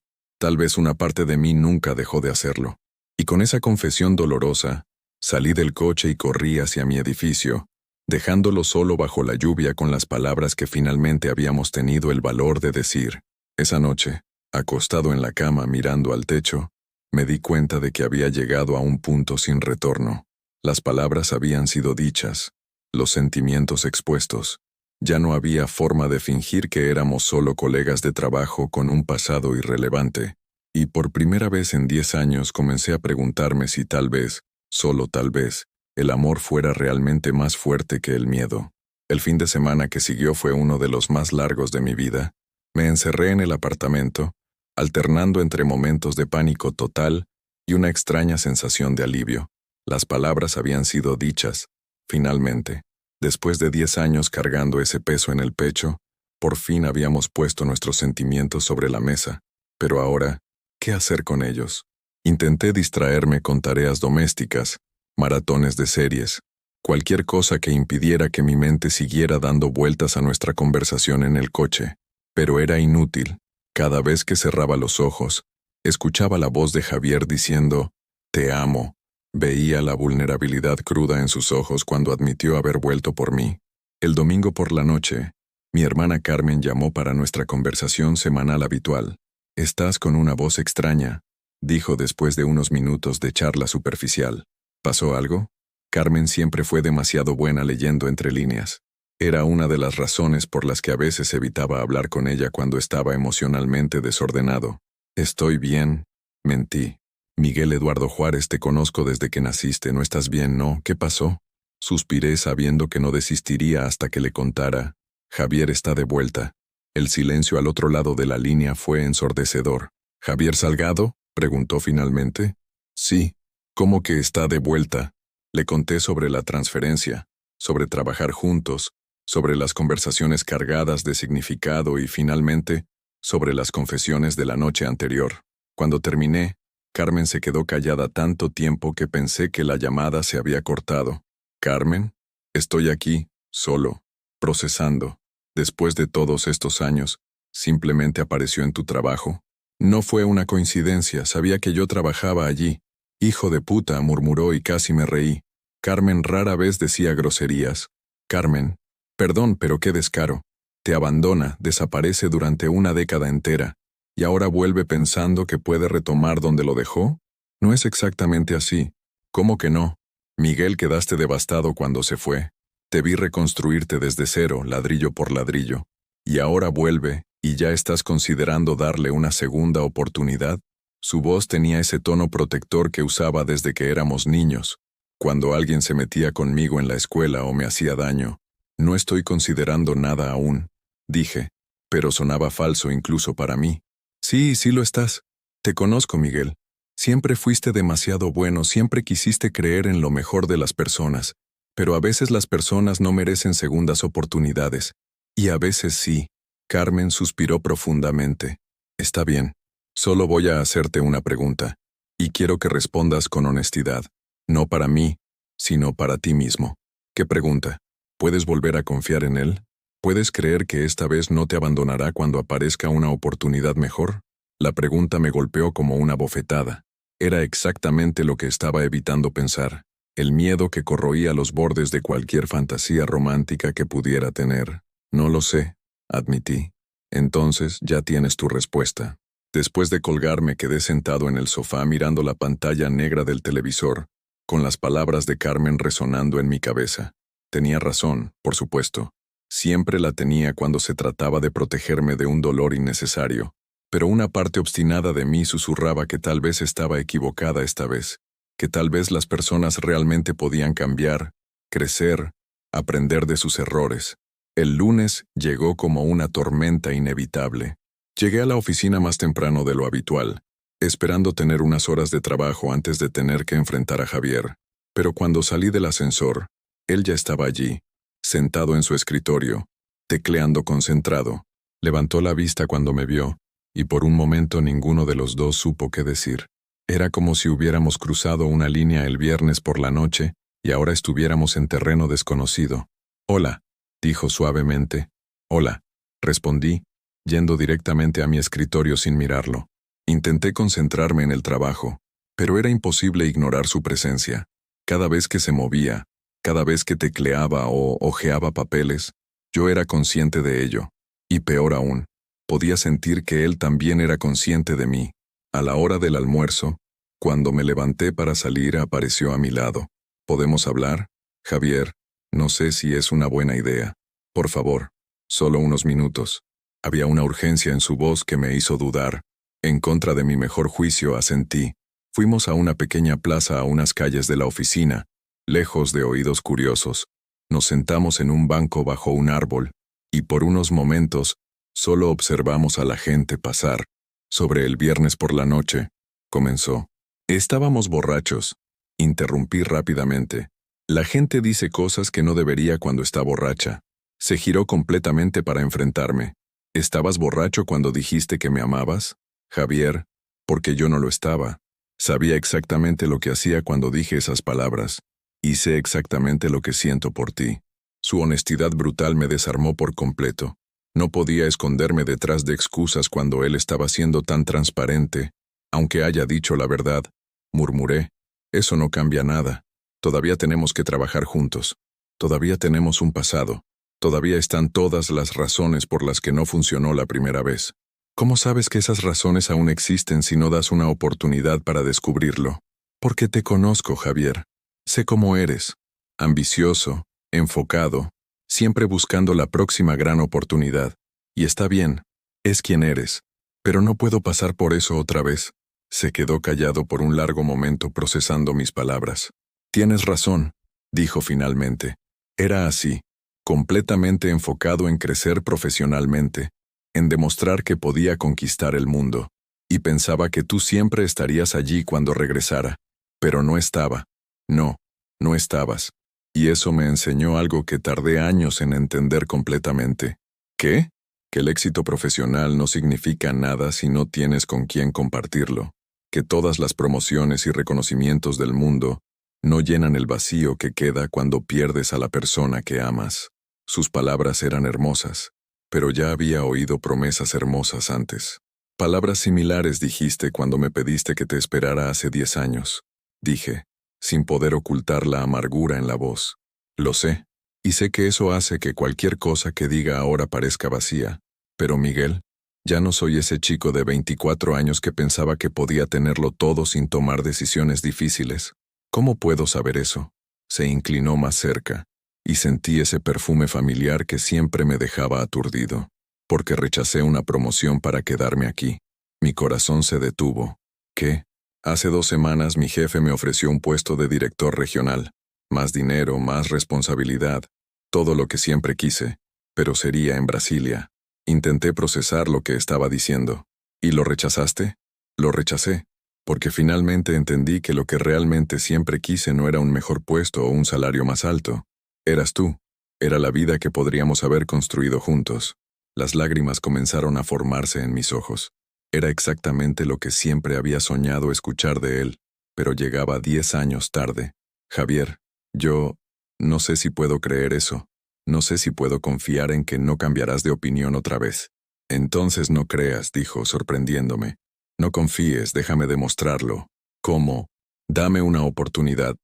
una parte de mí nunca dejó de hacerlo. Y con esa confesión dolorosa, salí del coche y corrí hacia mi edificio, dejándolo solo bajo la lluvia con las palabras que finalmente habíamos tenido el valor de decir. Esa noche, acostado en la cama mirando al techo, me di cuenta de que había llegado a un punto sin retorno. Las palabras habían sido dichas, los sentimientos expuestos. Ya no había forma de fingir que éramos solo colegas de trabajo con un pasado irrelevante. Y por primera vez en 10 años comencé a preguntarme si tal vez, solo tal vez, el amor fuera realmente más fuerte que el miedo. El fin de semana que siguió fue uno de los más largos de mi vida. Me encerré en el apartamento, alternando entre momentos de pánico total y una extraña sensación de alivio. Las palabras habían sido dichas, finalmente. Después de 10 años cargando ese peso en el pecho, por fin habíamos puesto nuestros sentimientos sobre la mesa. Pero ahora, ¿qué hacer con ellos? Intenté distraerme con tareas domésticas, maratones de series, cualquier cosa que impidiera que mi mente siguiera dando vueltas a nuestra conversación en el coche. Pero era inútil. Cada vez que cerraba los ojos, escuchaba la voz de Javier diciendo, «Te amo». Veía la vulnerabilidad cruda en sus ojos cuando admitió haber vuelto por mí. El domingo por la noche, mi hermana Carmen llamó para nuestra conversación semanal habitual. «Estás con una voz extraña», dijo después de unos minutos de charla superficial. ¿Pasó algo? Carmen siempre fue demasiado buena leyendo entre líneas. Era una de las razones por las que a veces evitaba hablar con ella cuando estaba emocionalmente desordenado. «Estoy bien», mentí. «Miguel Eduardo Juárez, te conozco desde que naciste, ¿no estás bien, no? ¿Qué pasó?» Suspiré sabiendo que no desistiría hasta que le contara. «Javier está de vuelta». El silencio al otro lado de la línea fue ensordecedor. «¿Javier Salgado?», preguntó finalmente. «Sí». «¿Cómo que está de vuelta?». Le conté sobre la transferencia, sobre trabajar juntos, sobre las conversaciones cargadas de significado y, finalmente, sobre las confesiones de la noche anterior. Cuando terminé, Carmen se quedó callada tanto tiempo que pensé que la llamada se había cortado. «Carmen, estoy aquí, solo, procesando. Después de todos estos años, ¿simplemente apareció en tu trabajo?». «No fue una coincidencia, sabía que yo trabajaba allí». «Hijo de puta», murmuró y casi me reí. Carmen rara vez decía groserías. «Carmen, perdón, pero qué descaro. Te abandona, desaparece durante una década entera. ¿Y ahora vuelve pensando que puede retomar donde lo dejó? No es exactamente así». «¿Cómo que no? Miguel, quedaste devastado cuando se fue. Te vi reconstruirte desde cero, ladrillo por ladrillo. Y ahora vuelve, y ya estás considerando darle una segunda oportunidad». Su voz tenía ese tono protector que usaba desde que éramos niños, cuando alguien se metía conmigo en la escuela o me hacía daño. «No estoy considerando nada aún», dije. pero sonaba falso incluso para mí. Sí, sí lo estás. Te conozco, Miguel. Siempre fuiste demasiado bueno, siempre quisiste creer en lo mejor de las personas, pero a veces las personas no merecen segundas oportunidades. Y a veces sí. Carmen suspiró profundamente. Está bien. Solo voy a hacerte una pregunta, y quiero que respondas con honestidad, no para mí, sino para ti mismo. ¿Qué pregunta? ¿Puedes volver a confiar en él? ¿Puedes creer que esta vez no te abandonará cuando aparezca una oportunidad mejor? La pregunta me golpeó como una bofetada. Era exactamente lo que estaba evitando pensar, el miedo que corroía los bordes de cualquier fantasía romántica que pudiera tener. No lo sé, admití. Entonces ya tienes tu respuesta. Después de colgar me quedé sentado en el sofá mirando la pantalla negra del televisor, con las palabras de Carmen resonando en mi cabeza. Tenía razón, por supuesto. Siempre la tenía cuando se trataba de protegerme de un dolor innecesario, pero una parte obstinada de mí susurraba que tal vez estaba equivocada esta vez, que tal vez las personas realmente podían cambiar, crecer, aprender de sus errores. El lunes llegó como una tormenta inevitable. Llegué a la oficina más temprano de lo habitual, esperando tener unas horas de trabajo antes de tener que enfrentar a Javier, pero cuando salí del ascensor, él ya estaba allí, sentado en su escritorio, tecleando concentrado. Levantó la vista cuando me vio, y por un momento ninguno de los dos supo qué decir. Era como si hubiéramos cruzado una línea el viernes por la noche y ahora estuviéramos en terreno desconocido. Hola, dijo suavemente. Hola, respondí, yendo directamente a mi escritorio sin mirarlo. Intenté concentrarme en el trabajo, pero era imposible ignorar su presencia. Cada vez que se movía, cada vez que tecleaba o hojeaba papeles, yo era consciente de ello. Y peor aún, podía sentir que él también era consciente de mí. A la hora del almuerzo, cuando me levanté para salir, apareció a mi lado. ¿Podemos hablar? Javier, no sé si es una buena idea. Por favor, solo unos minutos. Había una urgencia en su voz que me hizo dudar. En contra de mi mejor juicio, asentí. Fuimos a una pequeña plaza a unas calles de la oficina, lejos de oídos curiosos. Nos sentamos en un banco bajo un árbol, y por unos momentos, solo observamos a la gente pasar. Sobre el viernes por la noche, comenzó. Estábamos borrachos. Interrumpí rápidamente. La gente dice cosas que no debería cuando está borracha. Se giró completamente para enfrentarme. ¿Estabas borracho cuando dijiste que me amabas? Javier, porque yo no lo estaba. Sabía exactamente lo que hacía cuando dije esas palabras, y sé exactamente lo que siento por ti. Su honestidad brutal me desarmó por completo. No podía esconderme detrás de excusas cuando él estaba siendo tan transparente. Aunque haya dicho la verdad, murmuré, eso no cambia nada. Todavía tenemos que trabajar juntos. Todavía tenemos un pasado. Todavía están todas las razones por las que no funcionó la primera vez. ¿Cómo sabes que esas razones aún existen si no das una oportunidad para descubrirlo? Porque te conozco, Javier. Sé cómo eres. Ambicioso, enfocado, siempre buscando la próxima gran oportunidad. Y está bien, es quien eres. Pero no puedo pasar por eso otra vez. Se quedó callado por un largo momento procesando mis palabras. Tienes razón, dijo finalmente. Era así, completamente enfocado en crecer profesionalmente, en demostrar que podía conquistar el mundo, y pensaba que tú siempre estarías allí cuando regresara, pero no estaba. No, no estabas. Y eso me enseñó algo que tardé años en entender completamente. ¿Qué? Que el éxito profesional no significa nada si no tienes con quién compartirlo, que todas las promociones y reconocimientos del mundo no llenan el vacío que queda cuando pierdes a la persona que amas. Sus palabras eran hermosas, pero ya había oído promesas hermosas antes. Palabras similares dijiste cuando me pediste que te esperara hace 10 años. Dije, sin poder ocultar la amargura en la voz. Lo sé, y sé que eso hace que cualquier cosa que diga ahora parezca vacía. Pero Miguel, ya no soy ese chico de 24 años que pensaba que podía tenerlo todo sin tomar decisiones difíciles. ¿Cómo puedo saber eso? Se inclinó más cerca, y sentí ese perfume familiar que siempre me dejaba aturdido, porque rechacé una promoción para quedarme aquí. Mi corazón se detuvo. ¿Qué? Hace 2 semanas mi jefe me ofreció un puesto de director regional. Más dinero, más responsabilidad, todo lo que siempre quise, pero sería en Brasilia. Intenté procesar lo que estaba diciendo. ¿Y lo rechazaste? Lo rechacé, porque finalmente entendí que lo que realmente siempre quise no era un mejor puesto o un salario más alto. Eras tú. Era la vida que podríamos haber construido juntos. Las lágrimas comenzaron a formarse en mis ojos. Era exactamente lo que siempre había soñado escuchar de él, pero llegaba 10 años tarde. Javier, yo no sé si puedo creer eso. No sé si puedo confiar en que no cambiarás de opinión otra vez. Entonces no creas, dijo, sorprendiéndome. No confíes, déjame demostrarlo. ¿Cómo? Dame una oportunidad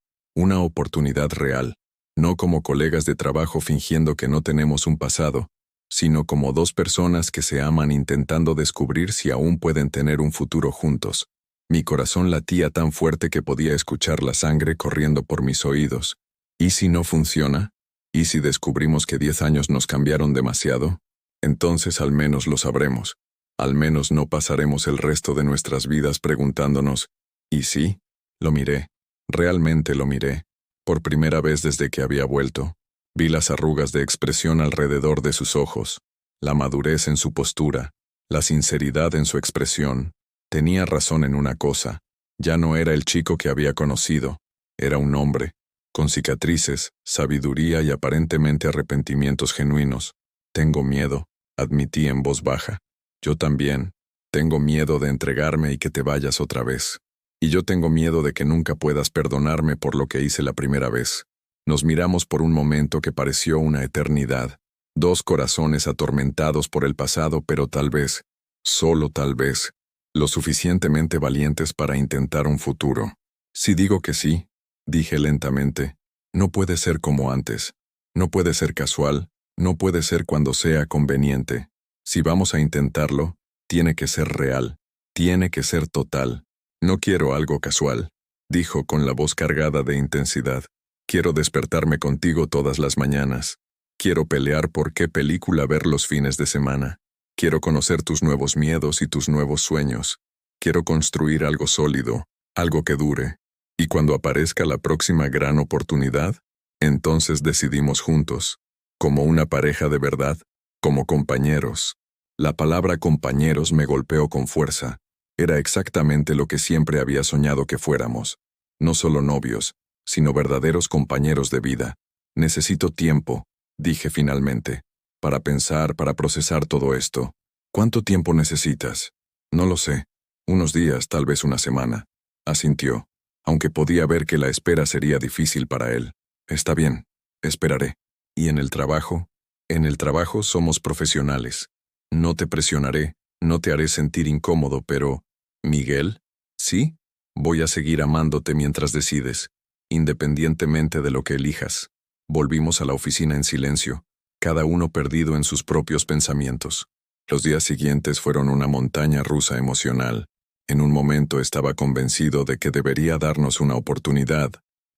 real, no como colegas de trabajo fingiendo que no tenemos un pasado, sino como dos personas que se aman intentando descubrir si aún pueden tener un futuro juntos. Mi corazón latía tan fuerte que podía escuchar la sangre corriendo por mis oídos. ¿Y si no funciona? ¿Y si descubrimos que 10 años nos cambiaron demasiado? Entonces al menos lo sabremos. Al menos no pasaremos el resto de nuestras vidas preguntándonos, ¿y sí? Lo miré. Realmente lo miré. Por primera vez desde que había vuelto. Vi las arrugas de expresión alrededor de sus ojos, la madurez en su postura, la sinceridad en su expresión. Tenía razón en una cosa. Ya no era el chico que había conocido. Era un hombre, con cicatrices, sabiduría y aparentemente arrepentimientos genuinos. Tengo miedo, admití en voz baja. Yo también. Tengo miedo de entregarme y que te vayas otra vez. Y yo tengo miedo de que nunca puedas perdonarme por lo que hice la primera vez. Nos miramos por un momento que pareció una eternidad. Dos corazones atormentados por el pasado, pero tal vez, solo tal vez, lo suficientemente valientes para intentar un futuro. Si digo que sí, dije lentamente, no puede ser como antes. No puede ser casual, no puede ser cuando sea conveniente. Si vamos a intentarlo, tiene que ser real, tiene que ser total. No quiero algo casual, dijo con la voz cargada de intensidad. Quiero despertarme contigo todas las mañanas. Quiero pelear por qué película ver los fines de semana. Quiero conocer tus nuevos miedos y tus nuevos sueños. Quiero construir algo sólido, algo que dure. Y cuando aparezca la próxima gran oportunidad, entonces decidimos juntos, como una pareja de verdad, como compañeros. La palabra compañeros me golpeó con fuerza. Era exactamente lo que siempre había soñado que fuéramos. No solo novios, sino verdaderos compañeros de vida. Necesito tiempo, dije finalmente, para pensar, para procesar todo esto. ¿Cuánto tiempo necesitas? No lo sé. Unos días, tal vez una semana. Asintió, aunque podía ver que la espera sería difícil para él. Está bien, esperaré. ¿Y en el trabajo? En el trabajo somos profesionales. No te presionaré, no te haré sentir incómodo, pero... ¿Miguel? ¿Sí? Voy a seguir amándote mientras decides, independientemente de lo que elijas. Volvimos a la oficina en silencio, cada uno perdido en sus propios pensamientos. Los días siguientes fueron una montaña rusa emocional. En un momento estaba convencido de que debería darnos una oportunidad.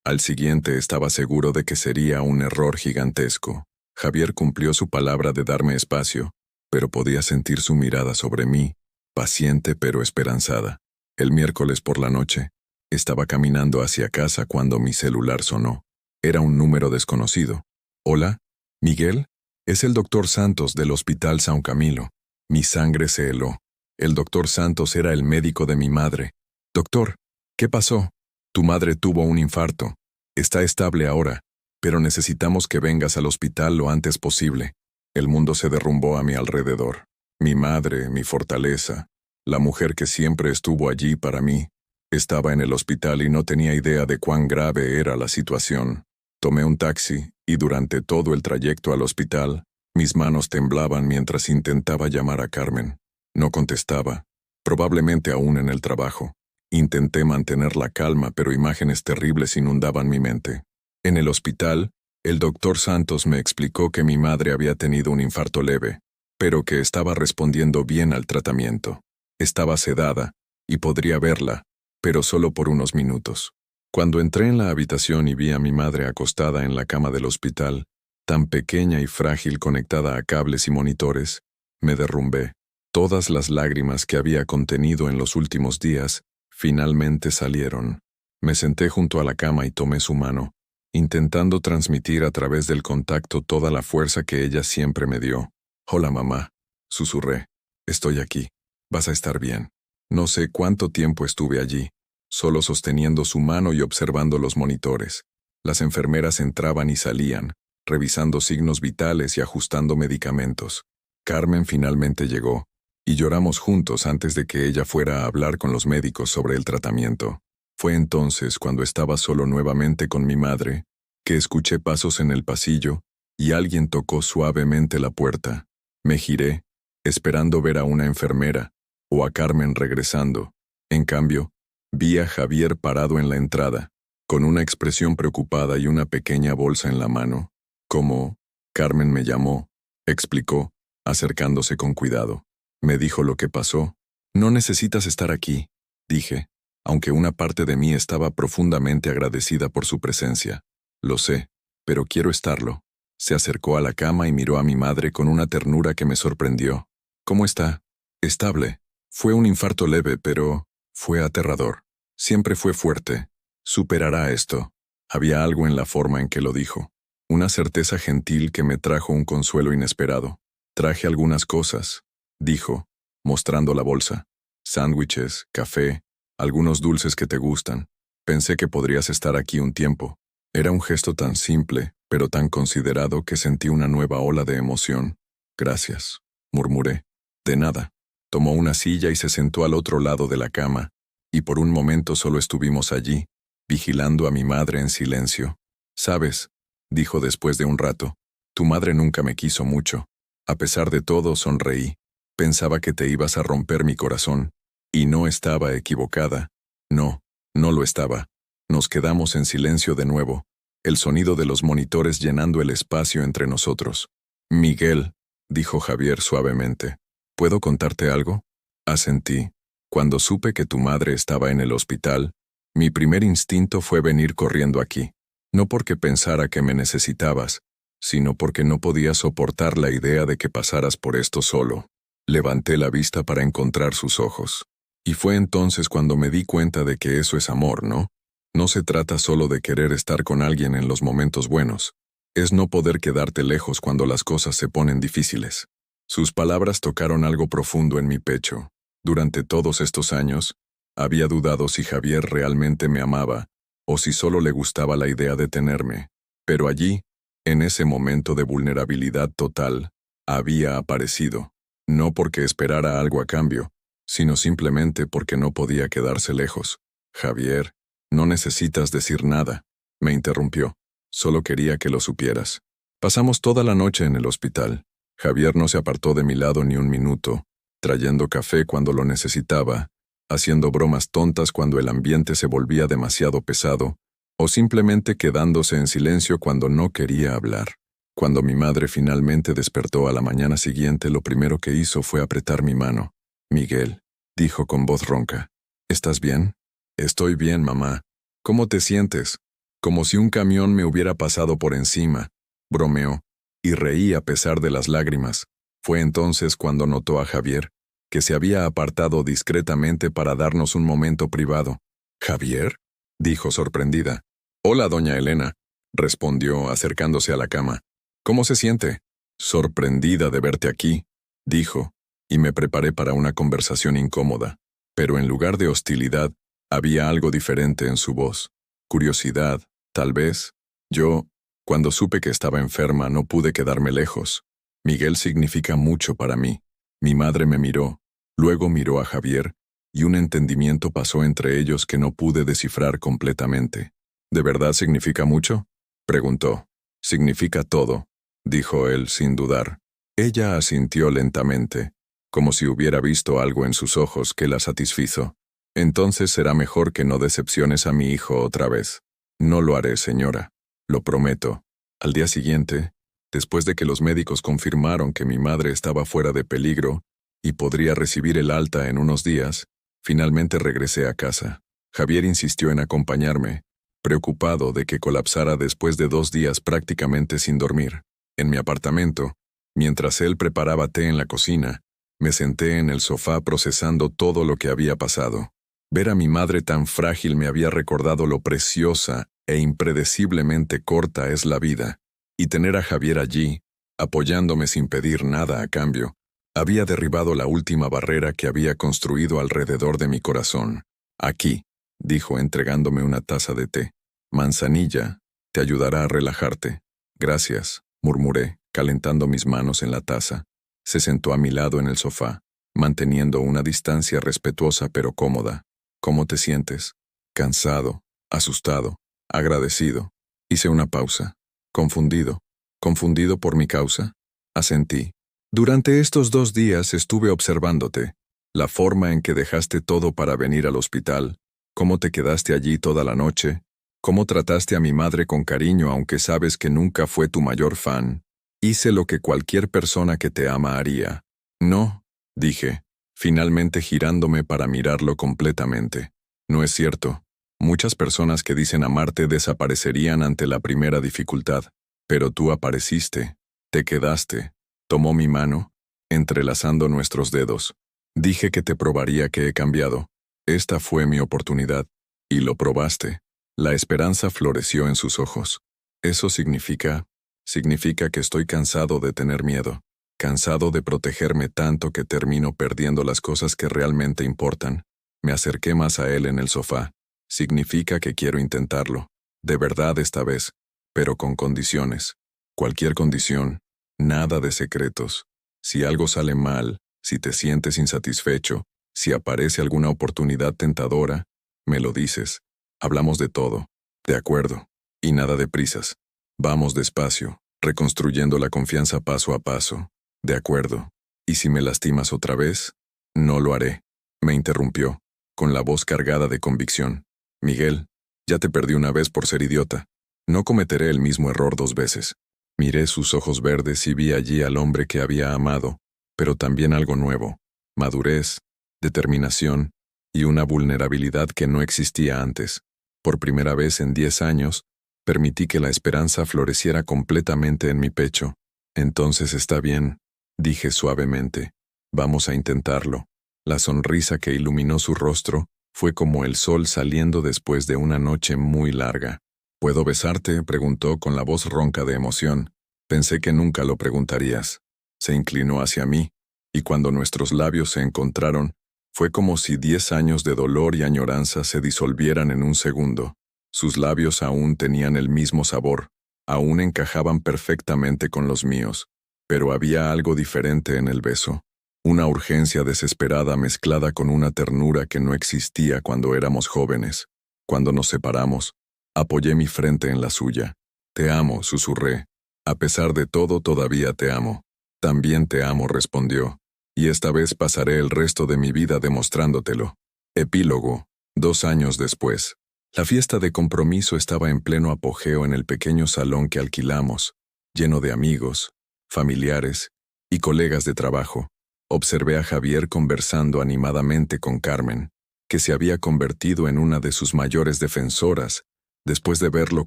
Al siguiente estaba seguro de que sería un error gigantesco. Javier cumplió su palabra de darme espacio, pero podía sentir su mirada sobre mí, paciente pero esperanzada. El miércoles por la noche, estaba caminando hacia casa cuando mi celular sonó. Era un número desconocido. ¿Hola? ¿Miguel? Es el doctor Santos del Hospital San Camilo. Mi sangre se heló. El doctor Santos era el médico de mi madre. Doctor, ¿qué pasó? Tu madre tuvo un infarto. Está estable ahora, pero necesitamos que vengas al hospital lo antes posible. El mundo se derrumbó a mi alrededor. Mi madre, mi fortaleza, la mujer que siempre estuvo allí para mí, estaba en el hospital y no tenía idea de cuán grave era la situación. Tomé un taxi y durante todo el trayecto al hospital, mis manos temblaban mientras intentaba llamar a Carmen. No contestaba, probablemente aún en el trabajo. Intenté mantener la calma, pero imágenes terribles inundaban mi mente. En el hospital, el doctor Santos me explicó que mi madre había tenido un infarto leve, pero que estaba respondiendo bien al tratamiento. Estaba sedada, y podría verla, pero solo por unos minutos. Cuando entré en la habitación y vi a mi madre acostada en la cama del hospital, tan pequeña y frágil conectada a cables y monitores, me derrumbé. Todas las lágrimas que había contenido en los últimos días, finalmente salieron. Me senté junto a la cama y tomé su mano, intentando transmitir a través del contacto toda la fuerza que ella siempre me dio. Hola, mamá. susurré. Estoy aquí. Vas a estar bien. No sé cuánto tiempo estuve allí, solo sosteniendo su mano y observando los monitores. Las enfermeras entraban y salían, revisando signos vitales y ajustando medicamentos. Carmen finalmente llegó, y lloramos juntos antes de que ella fuera a hablar con los médicos sobre el tratamiento. Fue entonces, cuando estaba solo nuevamente con mi madre, que escuché pasos en el pasillo, y alguien tocó suavemente la puerta. Me giré, esperando ver a una enfermera, o a Carmen regresando. En cambio, vi a Javier parado en la entrada, con una expresión preocupada y una pequeña bolsa en la mano. Como, Carmen me llamó, explicó, acercándose con cuidado. Me dijo lo que pasó. No necesitas estar aquí, dije, aunque una parte de mí estaba profundamente agradecida por su presencia. Lo sé, pero quiero estarlo. Se acercó a la cama y miró a mi madre con una ternura que me sorprendió. ¿Cómo está? Estable. Fue un infarto leve, pero fue aterrador. Siempre fue fuerte. Superará esto. Había algo en la forma en que lo dijo. Una certeza gentil que me trajo un consuelo inesperado. Traje algunas cosas, dijo, mostrando la bolsa. Sándwiches, café, algunos dulces que te gustan. Pensé que podrías estar aquí un tiempo. Era un gesto tan simple, pero tan considerado que sentí una nueva ola de emoción. Gracias, murmuré. De nada. Tomó una silla y se sentó al otro lado de la cama, y por un momento solo estuvimos allí, vigilando a mi madre en silencio. «Sabes», dijo después de un rato, «tu madre nunca me quiso mucho. A pesar de todo, sonreí. Pensaba que te ibas a romper mi corazón. Y no estaba equivocada. No, no lo estaba». Nos quedamos en silencio de nuevo, el sonido de los monitores llenando el espacio entre nosotros. «Miguel», dijo Javier suavemente, ¿puedo contarte algo? Asentí. Cuando supe que tu madre estaba en el hospital, mi primer instinto fue venir corriendo aquí. No porque pensara que me necesitabas, sino porque no podía soportar la idea de que pasaras por esto solo. Levanté la vista para encontrar sus ojos. Y fue entonces cuando me di cuenta de que eso es amor, ¿no? No se trata solo de querer estar con alguien en los momentos buenos. Es no poder quedarte lejos cuando las cosas se ponen difíciles. Sus palabras tocaron algo profundo en mi pecho. Durante todos estos años, había dudado si Javier realmente me amaba, o si solo le gustaba la idea de tenerme. Pero allí, en ese momento de vulnerabilidad total, había aparecido. No porque esperara algo a cambio, sino simplemente porque no podía quedarse lejos. Javier, no necesitas decir nada, me interrumpió. Solo quería que lo supieras. Pasamos toda la noche en el hospital. Javier no se apartó de mi lado ni un minuto, trayendo café cuando lo necesitaba, haciendo bromas tontas cuando el ambiente se volvía demasiado pesado, o simplemente quedándose en silencio cuando no quería hablar. Cuando mi madre finalmente despertó a la mañana siguiente, lo primero que hizo fue apretar mi mano. «Miguel», dijo con voz ronca, «¿estás bien?» «Estoy bien, mamá». «¿Cómo te sientes?» «Como si un camión me hubiera pasado por encima», bromeó, y reí a pesar de las lágrimas. Fue entonces cuando notó a Javier, que se había apartado discretamente para darnos un momento privado. «¿Javier?», dijo sorprendida. «Hola, doña Elena», respondió acercándose a la cama. «¿Cómo se siente?» «Sorprendida de verte aquí», dijo, y me preparé para una conversación incómoda. Pero en lugar de hostilidad, había algo diferente en su voz. Curiosidad, tal vez. Yo, cuando supe que estaba enferma, no pude quedarme lejos. Miguel significa mucho para mí. Mi madre me miró, luego miró a Javier, y un entendimiento pasó entre ellos que no pude descifrar completamente. «¿De verdad significa mucho?», preguntó. «Significa todo», dijo él sin dudar. Ella asintió lentamente, como si hubiera visto algo en sus ojos que la satisfizo. «Entonces será mejor que no decepciones a mi hijo otra vez». «No lo haré, señora. Lo prometo». Al día siguiente, después de que los médicos confirmaron que mi madre estaba fuera de peligro y podría recibir el alta en unos días, finalmente regresé a casa. Javier insistió en acompañarme, preocupado de que colapsara después de 2 días prácticamente sin dormir. En mi apartamento, mientras él preparaba té en la cocina, me senté en el sofá procesando todo lo que había pasado. Ver a mi madre tan frágil me había recordado lo preciosa e impredeciblemente corta es la vida, y tener a Javier allí, apoyándome sin pedir nada a cambio, Había derribado la última barrera que había construido alrededor de mi corazón. Aquí, dijo entregándome una taza de té. Manzanilla, te ayudará a relajarte. Gracias, murmuré, calentando mis manos en la taza. Se sentó a mi lado en el sofá, manteniendo una distancia respetuosa pero cómoda. ¿Cómo te sientes? Cansado, asustado, agradecido. Hice una pausa. Confundido. ¿Confundido por mi causa? Asentí. Durante estos 2 días estuve observándote. La forma en que dejaste todo para venir al hospital, cómo te quedaste allí toda la noche, cómo trataste a mi madre con cariño aunque sabes que nunca fue tu mayor fan. Hice lo que cualquier persona que te ama haría. No, dije, finalmente girándome para mirarlo completamente. No es cierto. Muchas personas que dicen amarte desaparecerían ante la primera dificultad, pero tú apareciste, te quedaste. Tomó mi mano, entrelazando nuestros dedos. Dije que te probaría que he cambiado. Esta fue mi oportunidad. Y lo probaste. La esperanza floreció en sus ojos. Eso significa que estoy cansado de tener miedo. Cansado de protegerme tanto que termino perdiendo las cosas que realmente importan. Me acerqué más a él en el sofá. Significa que quiero intentarlo. De verdad esta vez. Pero con condiciones. Cualquier condición. Nada de secretos. Si algo sale mal, si te sientes insatisfecho, si aparece alguna oportunidad tentadora, me lo dices. Hablamos de todo. De acuerdo. Y nada de prisas. Vamos despacio, reconstruyendo la confianza paso a paso. De acuerdo. ¿Y si me lastimas otra vez? No lo haré. Me interrumpió, con la voz cargada de convicción. Miguel, ya te perdí una vez por ser idiota. No cometeré el mismo error 2 veces. Miré sus ojos verdes y vi allí al hombre que había amado, pero también algo nuevo, madurez, determinación y una vulnerabilidad que no existía antes. Por primera vez en 10 años, permití que la esperanza floreciera completamente en mi pecho. Entonces está bien, dije suavemente. Vamos a intentarlo. La sonrisa que iluminó su rostro fue como el sol saliendo después de una noche muy larga. ¿Puedo besarte?, preguntó con la voz ronca de emoción. Pensé que nunca lo preguntarías. Se inclinó hacia mí, y cuando nuestros labios se encontraron, fue como si 10 años de dolor y añoranza se disolvieran en un segundo. Sus labios aún tenían el mismo sabor, aún encajaban perfectamente con los míos, pero había algo diferente en el beso. Una urgencia desesperada mezclada con una ternura que no existía cuando éramos jóvenes. Cuando nos separamos, apoyé mi frente en la suya. Te amo, susurré. A pesar de todo, todavía te amo. También te amo, respondió. Y esta vez pasaré el resto de mi vida demostrándotelo. Epílogo. 2 años después. La fiesta de compromiso estaba en pleno apogeo en el pequeño salón que alquilamos, lleno de amigos, familiares y colegas de trabajo. Observé a Javier conversando animadamente con Carmen, que se había convertido en una de sus mayores defensoras, después de verlo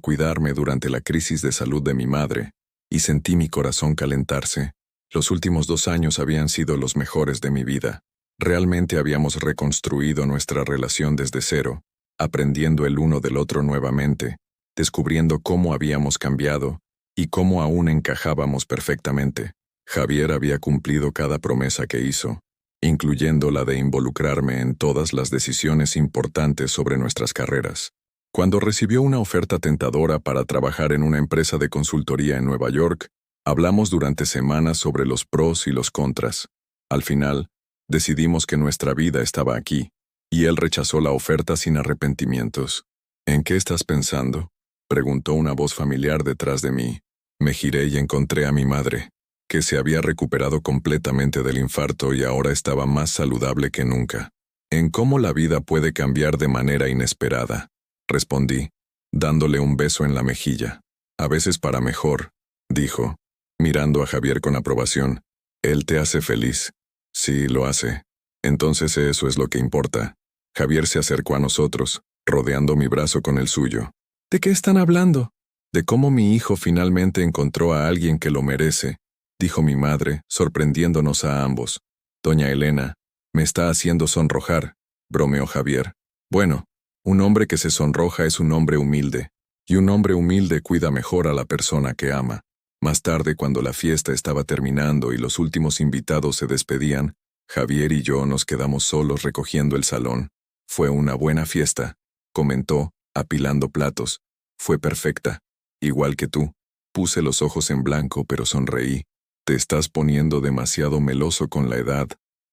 cuidarme durante la crisis de salud de mi madre, y sentí mi corazón calentarse. Los últimos 2 años habían sido los mejores de mi vida. Realmente habíamos reconstruido nuestra relación desde cero, aprendiendo el uno del otro nuevamente, descubriendo cómo habíamos cambiado y cómo aún encajábamos perfectamente. Javier había cumplido cada promesa que hizo, incluyendo la de involucrarme en todas las decisiones importantes sobre nuestras carreras. Cuando recibió una oferta tentadora para trabajar en una empresa de consultoría en Nueva York, hablamos durante semanas sobre los pros y los contras. Al final, decidimos que nuestra vida estaba aquí, y él rechazó la oferta sin arrepentimientos. ¿En qué estás pensando?, preguntó una voz familiar detrás de mí. Me giré y encontré a mi madre, que se había recuperado completamente del infarto y ahora estaba más saludable que nunca. En cómo la vida puede cambiar de manera inesperada, respondí, dándole un beso en la mejilla. A veces para mejor, dijo, mirando a Javier con aprobación. Él te hace feliz. Sí, lo hace. Entonces eso es lo que importa. Javier se acercó a nosotros, rodeando mi brazo con el suyo. ¿De qué están hablando? De cómo mi hijo finalmente encontró a alguien que lo merece, dijo mi madre, sorprendiéndonos a ambos. Doña Elena, me está haciendo sonrojar, bromeó Javier. Bueno, un hombre que se sonroja es un hombre humilde, y un hombre humilde cuida mejor a la persona que ama. Más tarde, cuando la fiesta estaba terminando y los últimos invitados se despedían, Javier y yo nos quedamos solos recogiendo el salón. Fue una buena fiesta, comentó, apilando platos. Fue perfecta. Igual que tú. Puse los ojos en blanco, pero sonreí. Te estás poniendo demasiado meloso con la edad.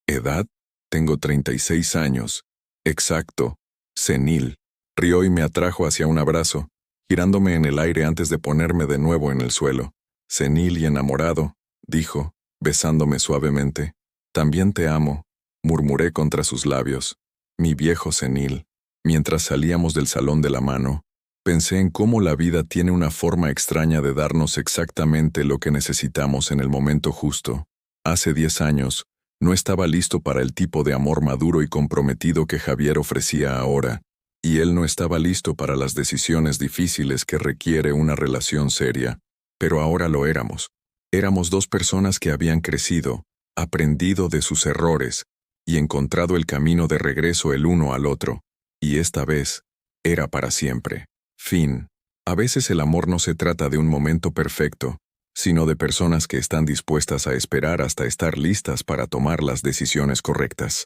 ¿Edad? Tengo 36 años. Exacto. Senil. Rió y me atrajo hacia un abrazo, girándome en el aire antes de ponerme de nuevo en el suelo. Senil y enamorado, dijo, besándome suavemente. También te amo, murmuré contra sus labios. Mi viejo senil. Mientras salíamos del salón de la mano, pensé en cómo la vida tiene una forma extraña de darnos exactamente lo que necesitamos en el momento justo. Hace 10 años, no estaba listo para el tipo de amor maduro y comprometido que Javier ofrecía ahora, y él no estaba listo para las decisiones difíciles que requiere una relación seria. Pero ahora lo éramos. Éramos dos personas que habían crecido, aprendido de sus errores y encontrado el camino de regreso el uno al otro. Y esta vez, era para siempre. Fin. A veces el amor no se trata de un momento perfecto, sino de personas que están dispuestas a esperar hasta estar listas para tomar las decisiones correctas.